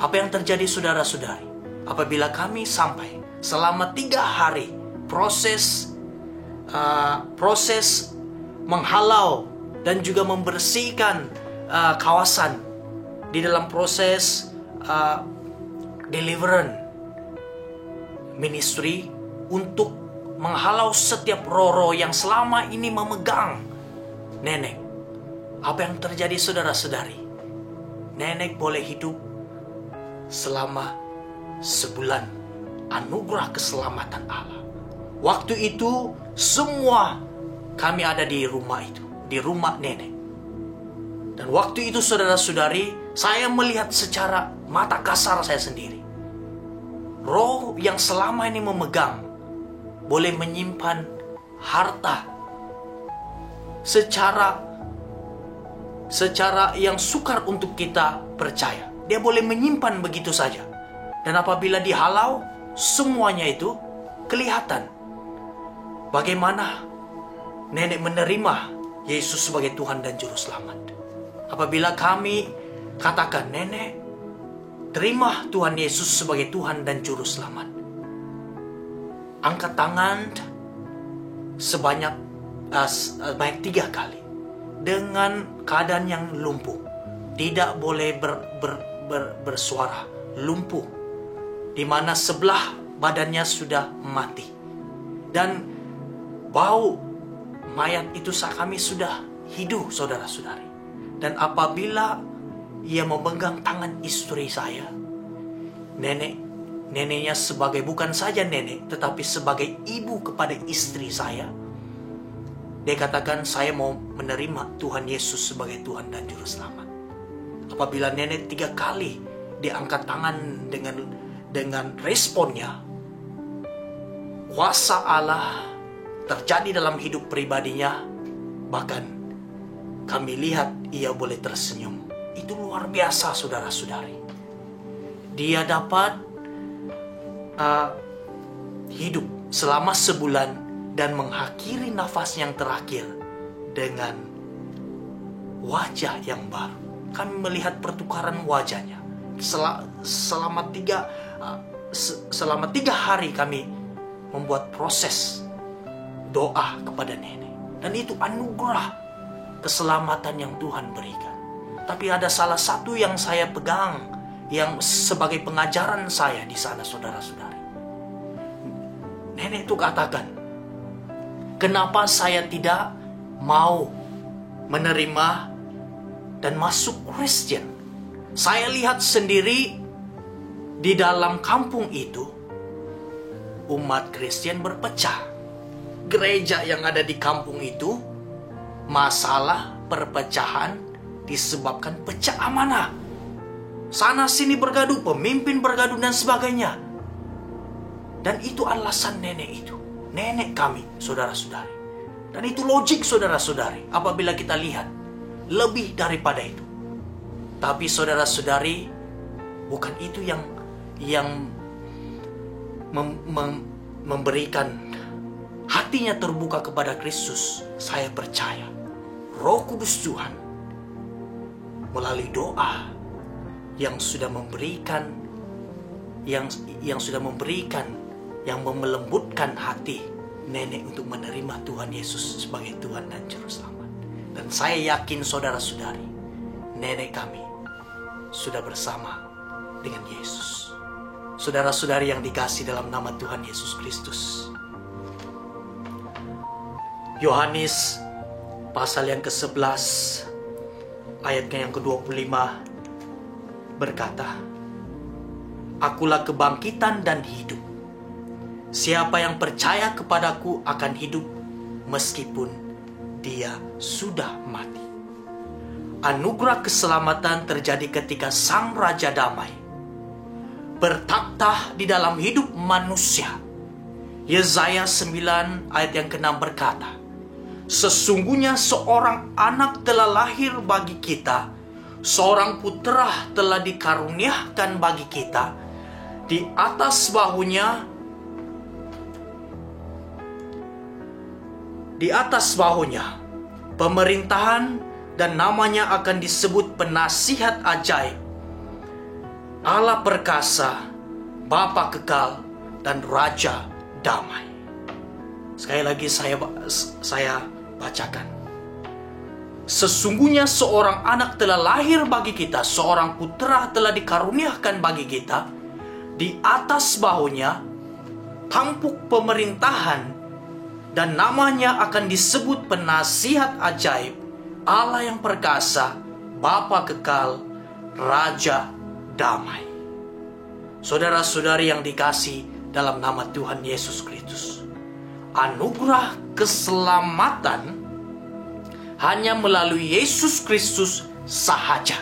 Apa yang terjadi saudara-saudari? Apabila kami sampai selama 3 hari proses menghalau dan juga membersihkan kawasan di dalam proses deliverance ministry untuk menghalau setiap roh-roh yang selama ini memegang nenek. Apa yang terjadi saudara-saudari? Nenek boleh hidup selama sebulan. Anugerah keselamatan Allah. Waktu itu semua kami ada di rumah itu, di rumah nenek. Dan waktu itu saudara-saudari, saya melihat secara mata kasar saya sendiri, roh yang selama ini memegang boleh menyimpan harta secara yang sukar untuk kita percaya. Dia boleh menyimpan begitu saja. Dan apabila dihalau, semuanya itu kelihatan. Bagaimana nenek menerima Yesus sebagai Tuhan dan Juru Selamat. Apabila kami katakan, nenek, terima Tuhan Yesus sebagai Tuhan dan Juru Selamat, angkat tangan sebanyak 3 kali dengan keadaan yang lumpuh, tidak boleh bersuara, lumpuh, di mana sebelah badannya sudah mati. Dan bau mayat itu kami sudah hidup, saudara-saudari. Dan apabila ia memegang tangan istri saya, neneknya sebagai bukan saja nenek, tetapi sebagai ibu kepada istri saya, dia katakan, saya mau menerima Tuhan Yesus sebagai Tuhan dan Juru Selamat. Apabila nenek 3 kali dia angkat tangan dengan responnya, kuasa Allah terjadi dalam hidup pribadinya. Bahkan kami lihat ia boleh tersenyum. Itu luar biasa, saudara-saudari. Dia dapat hidup selama sebulan dan mengakhiri nafas yang terakhir dengan wajah yang baru. Kami melihat pertukaran wajahnya. Selama 3 hari kami membuat proses doa kepada nenek. Dan itu anugerah keselamatan yang Tuhan berikan. Tapi ada salah satu yang saya pegang, yang sebagai pengajaran saya di sana, saudara-saudari. Nenek itu katakan, kenapa saya tidak mau menerima dan masuk Kristen? Saya lihat sendiri di dalam kampung itu, umat Kristen berpecah. Gereja yang ada di kampung itu, masalah perpecahan disebabkan pecah amanah. Sana sini bergaduh, pemimpin bergaduh dan sebagainya. Dan itu alasan nenek itu. Nenek kami, saudara-saudari. Dan itu logik, saudara-saudari, apabila kita lihat. Lebih daripada itu. Tapi saudara-saudari, bukan itu yang memberikan hatinya terbuka kepada Kristus. Saya percaya Roh Kudus Tuhan melalui doa yang sudah memberikan yang melembutkan hati nenek untuk menerima Tuhan Yesus sebagai Tuhan dan Juru Selamat. Dan saya yakin, saudara-saudari, nenek kami sudah bersama dengan Yesus. Saudara-saudari yang dikasihi dalam nama Tuhan Yesus Kristus, Yohanes pasal yang ke-11 ayatnya yang ke-25 berkata, Akulah kebangkitan dan hidup. Siapa yang percaya kepadaku akan hidup meskipun dia sudah mati. Anugerah keselamatan terjadi ketika Sang Raja Damai bertakhta di dalam hidup manusia. Yesaya 9 ayat yang ke-6 berkata, Sesungguhnya seorang anak telah lahir bagi kita, seorang putra telah dikaruniakan bagi kita. Di atas bahunya pemerintahan dan namanya akan disebut Penasihat Ajaib, Allah Perkasa, Bapa Kekal, dan Raja Damai. Sekali lagi saya bacakan. Sesungguhnya seorang anak telah lahir bagi kita, seorang putra telah dikaruniakan bagi kita. Di atas bahunya tampuk pemerintahan dan namanya akan disebut Penasihat Ajaib, Allah yang Perkasa, Bapa Kekal, Raja Damai. Saudara-saudari yang dikasihi dalam nama Tuhan Yesus Kristus, anugerah keselamatan hanya melalui Yesus Kristus sahaja.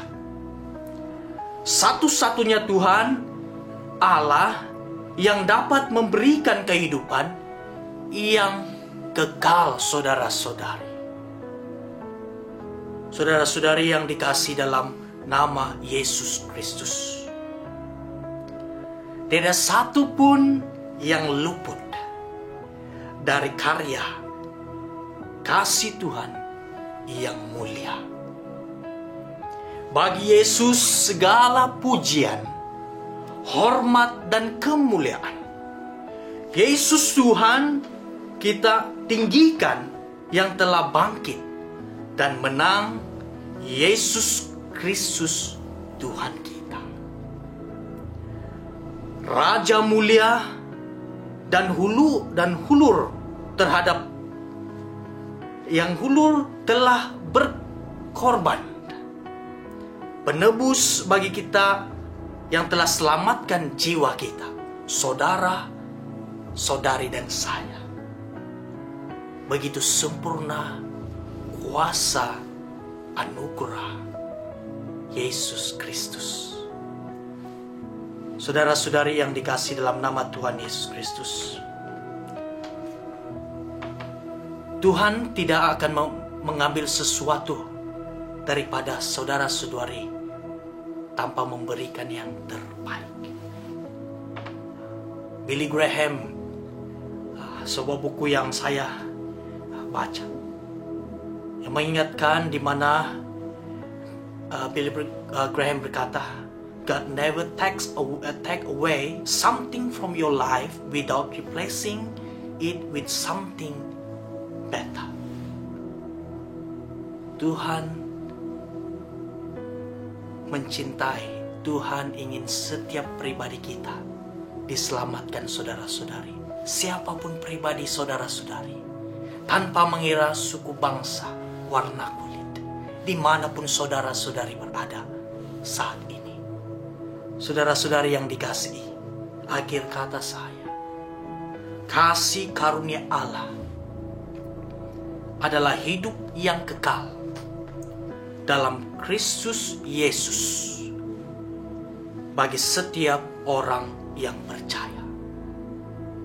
Satu-satunya Tuhan Allah yang dapat memberikan kehidupan yang kekal, saudara-saudari. Saudara-saudari yang dikasihi dalam nama Yesus Kristus, tidak satu pun yang luput dari karya kasih Tuhan yang mulia. Bagi Yesus segala pujian, hormat dan kemuliaan. Yesus Tuhan kita tinggikan yang telah bangkit dan menang. Yesus Kristus Tuhan kita, Raja mulia dan hulur terhadap yang hulur telah berkorban, penebus bagi kita yang telah selamatkan jiwa kita, saudara, saudari dan saya. Begitu sempurna kuasa anugerah Yesus Kristus. Saudara-saudari yang dikasihi dalam nama Tuhan Yesus Kristus, Tuhan tidak akan mengambil sesuatu daripada saudara-saudari tanpa memberikan yang terbaik. Billy Graham, sebuah buku yang saya baca, yang mengingatkan di mana Billy Graham berkata, God never take away something from your life without replacing it with something better. Tuhan mencintai, Tuhan ingin setiap pribadi kita diselamatkan, saudara-saudari. Siapapun pribadi saudara-saudari, tanpa mengira suku, bangsa, warna kulit, dimanapun saudara-saudari berada saat ini. Saudara-saudari yang dikasihi, akhir kata saya, kasih karunia Allah adalah hidup yang kekal dalam Kristus Yesus bagi setiap orang yang percaya.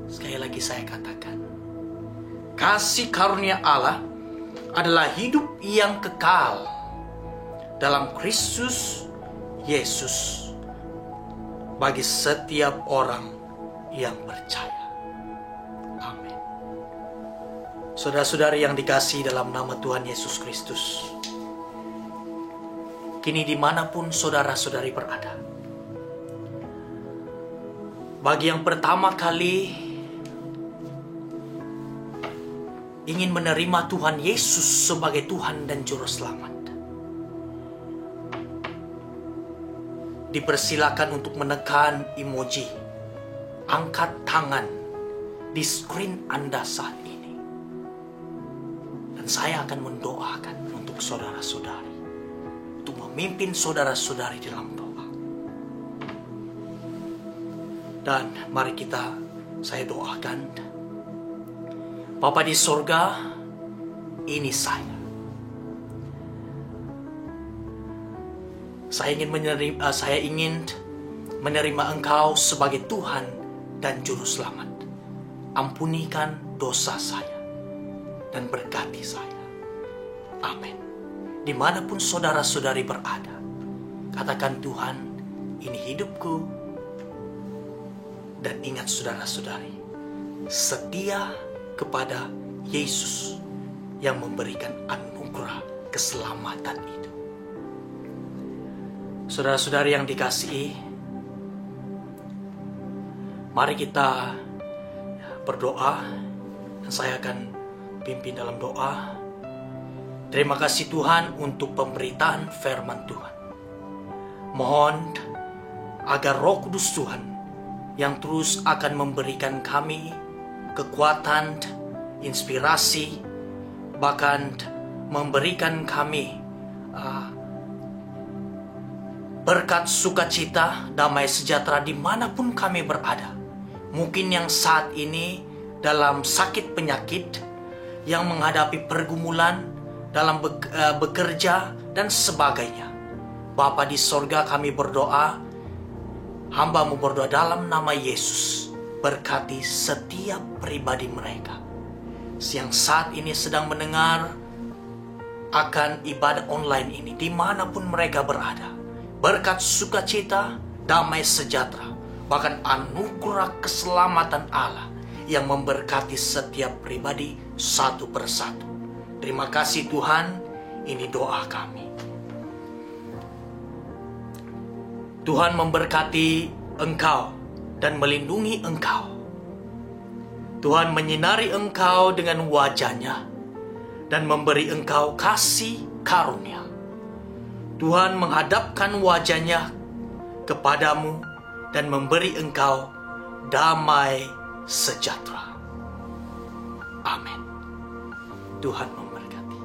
Sekali lagi saya katakan, kasih karunia Allah adalah hidup yang kekal dalam Kristus Yesus bagi setiap orang yang percaya. Amin. Saudara-saudari yang dikasihi dalam nama Tuhan Yesus Kristus, kini dimanapun saudara-saudari berada, bagi yang pertama kali ingin menerima Tuhan Yesus sebagai Tuhan dan Juru Selamat, dipersilakan untuk menekan emoji angkat tangan di screen Anda saat ini. Dan saya akan mendoakan untuk saudara-saudari, untuk memimpin saudara-saudari dalam doa. Dan mari saya doakan. Bapa di sorga, ini saya. Saya ingin menerima Engkau sebagai Tuhan dan Juru Selamat. Ampunikan dosa saya dan berkati saya. Amin. Dimanapun saudara-saudari berada, katakan, Tuhan, ini hidupku. Dan ingat saudara-saudari, setia kepada Yesus yang memberikan anugerah keselamatan itu. Saudara-saudari yang dikasihi, mari kita berdoa, dan saya akan pimpin dalam doa. Terima kasih Tuhan untuk pemberitaan firman Tuhan. Mohon agar Roh Kudus Tuhan yang terus akan memberikan kami kekuatan, inspirasi, bahkan memberikan kami berkat sukacita, damai sejahtera dimanapun kami berada. Mungkin yang saat ini dalam sakit penyakit, yang menghadapi pergumulan dalam bekerja dan sebagainya. Bapa di sorga, kami berdoa, hamba-Mu berdoa dalam nama Yesus, berkati setiap pribadi mereka yang saat ini sedang mendengar akan ibadah online ini, dimanapun mereka berada. Berkat sukacita, damai sejahtera, bahkan anugerah keselamatan Allah yang memberkati setiap pribadi satu persatu. Terima kasih Tuhan, ini doa kami. Tuhan memberkati engkau dan melindungi engkau. Tuhan menyinari engkau dengan wajah-Nya dan memberi engkau kasih karunia. Tuhan menghadapkan wajah-Nya kepadamu dan memberi engkau damai sejahtera. Amin. Tuhan memberkati.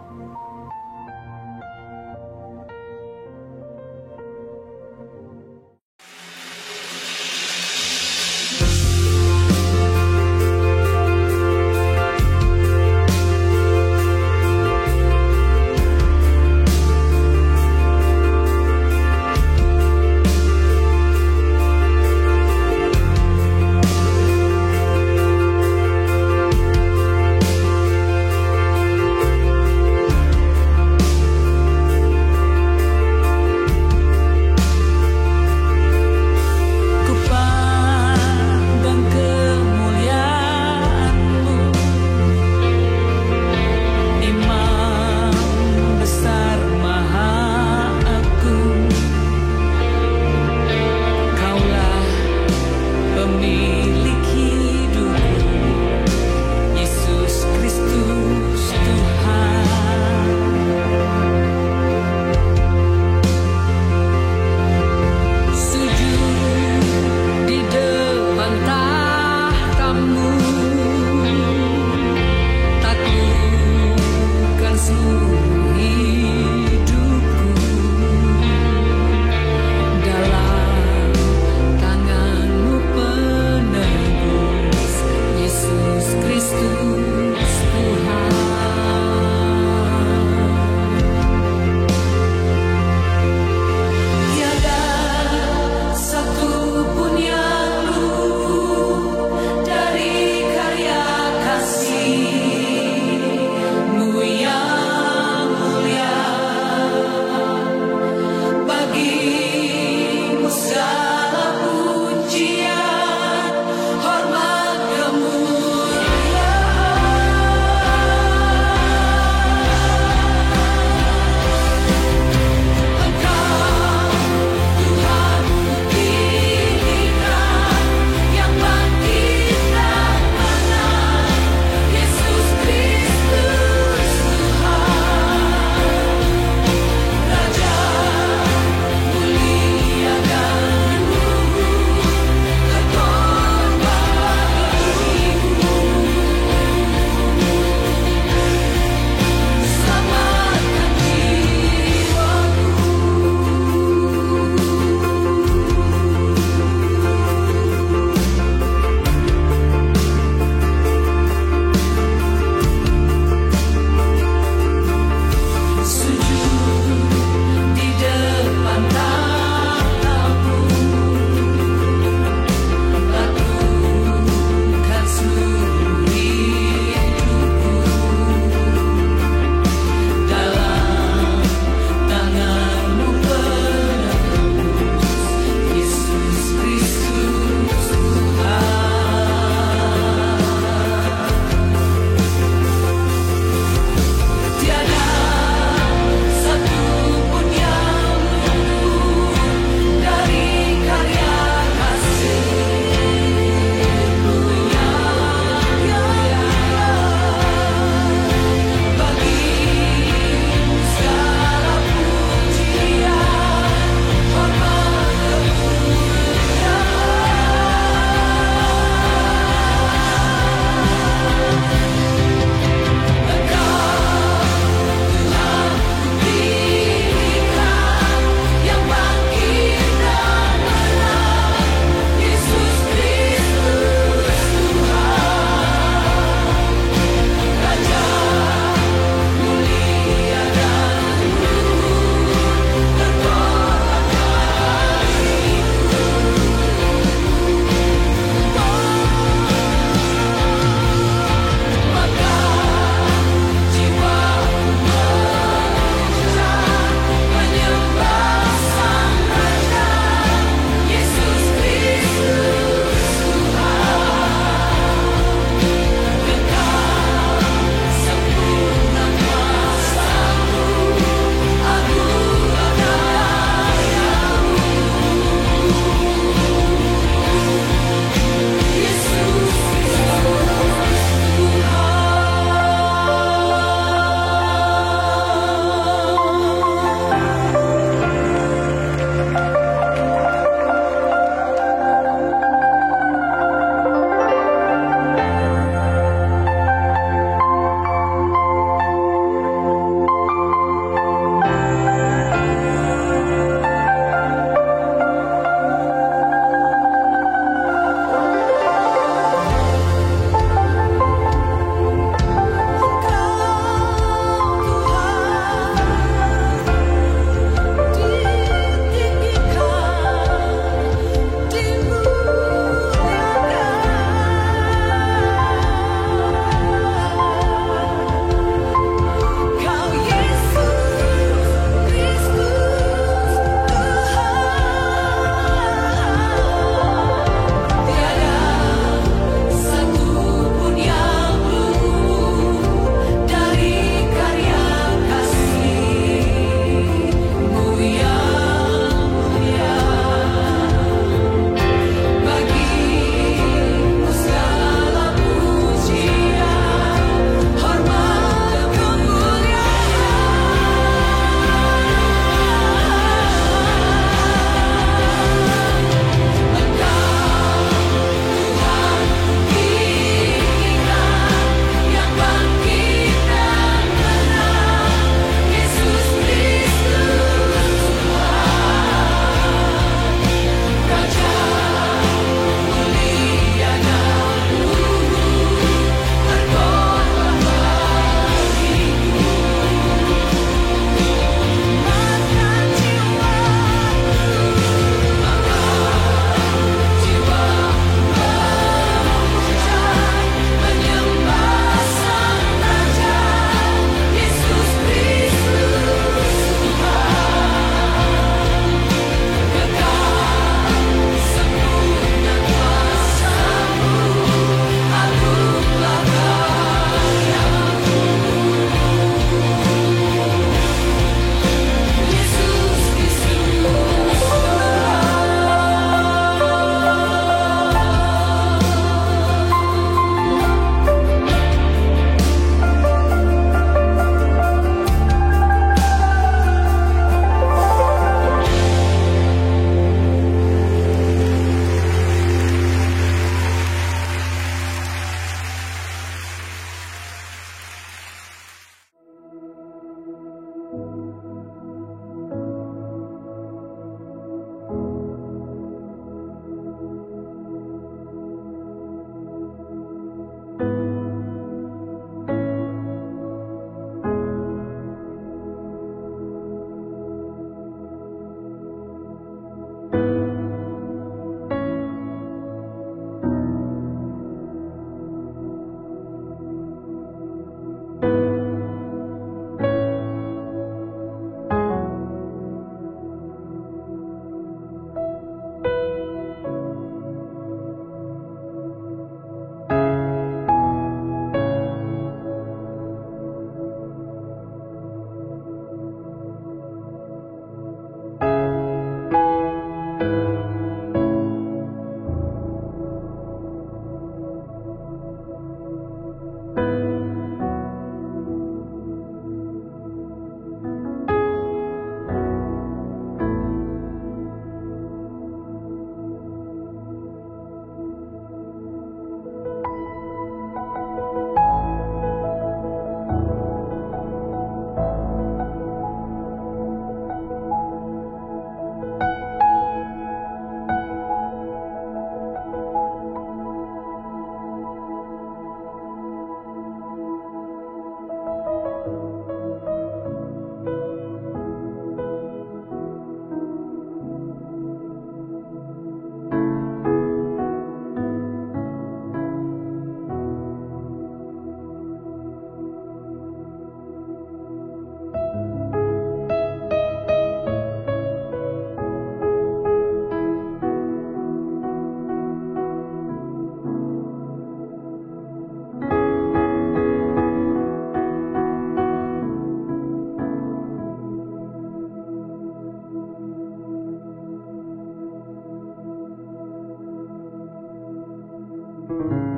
Ku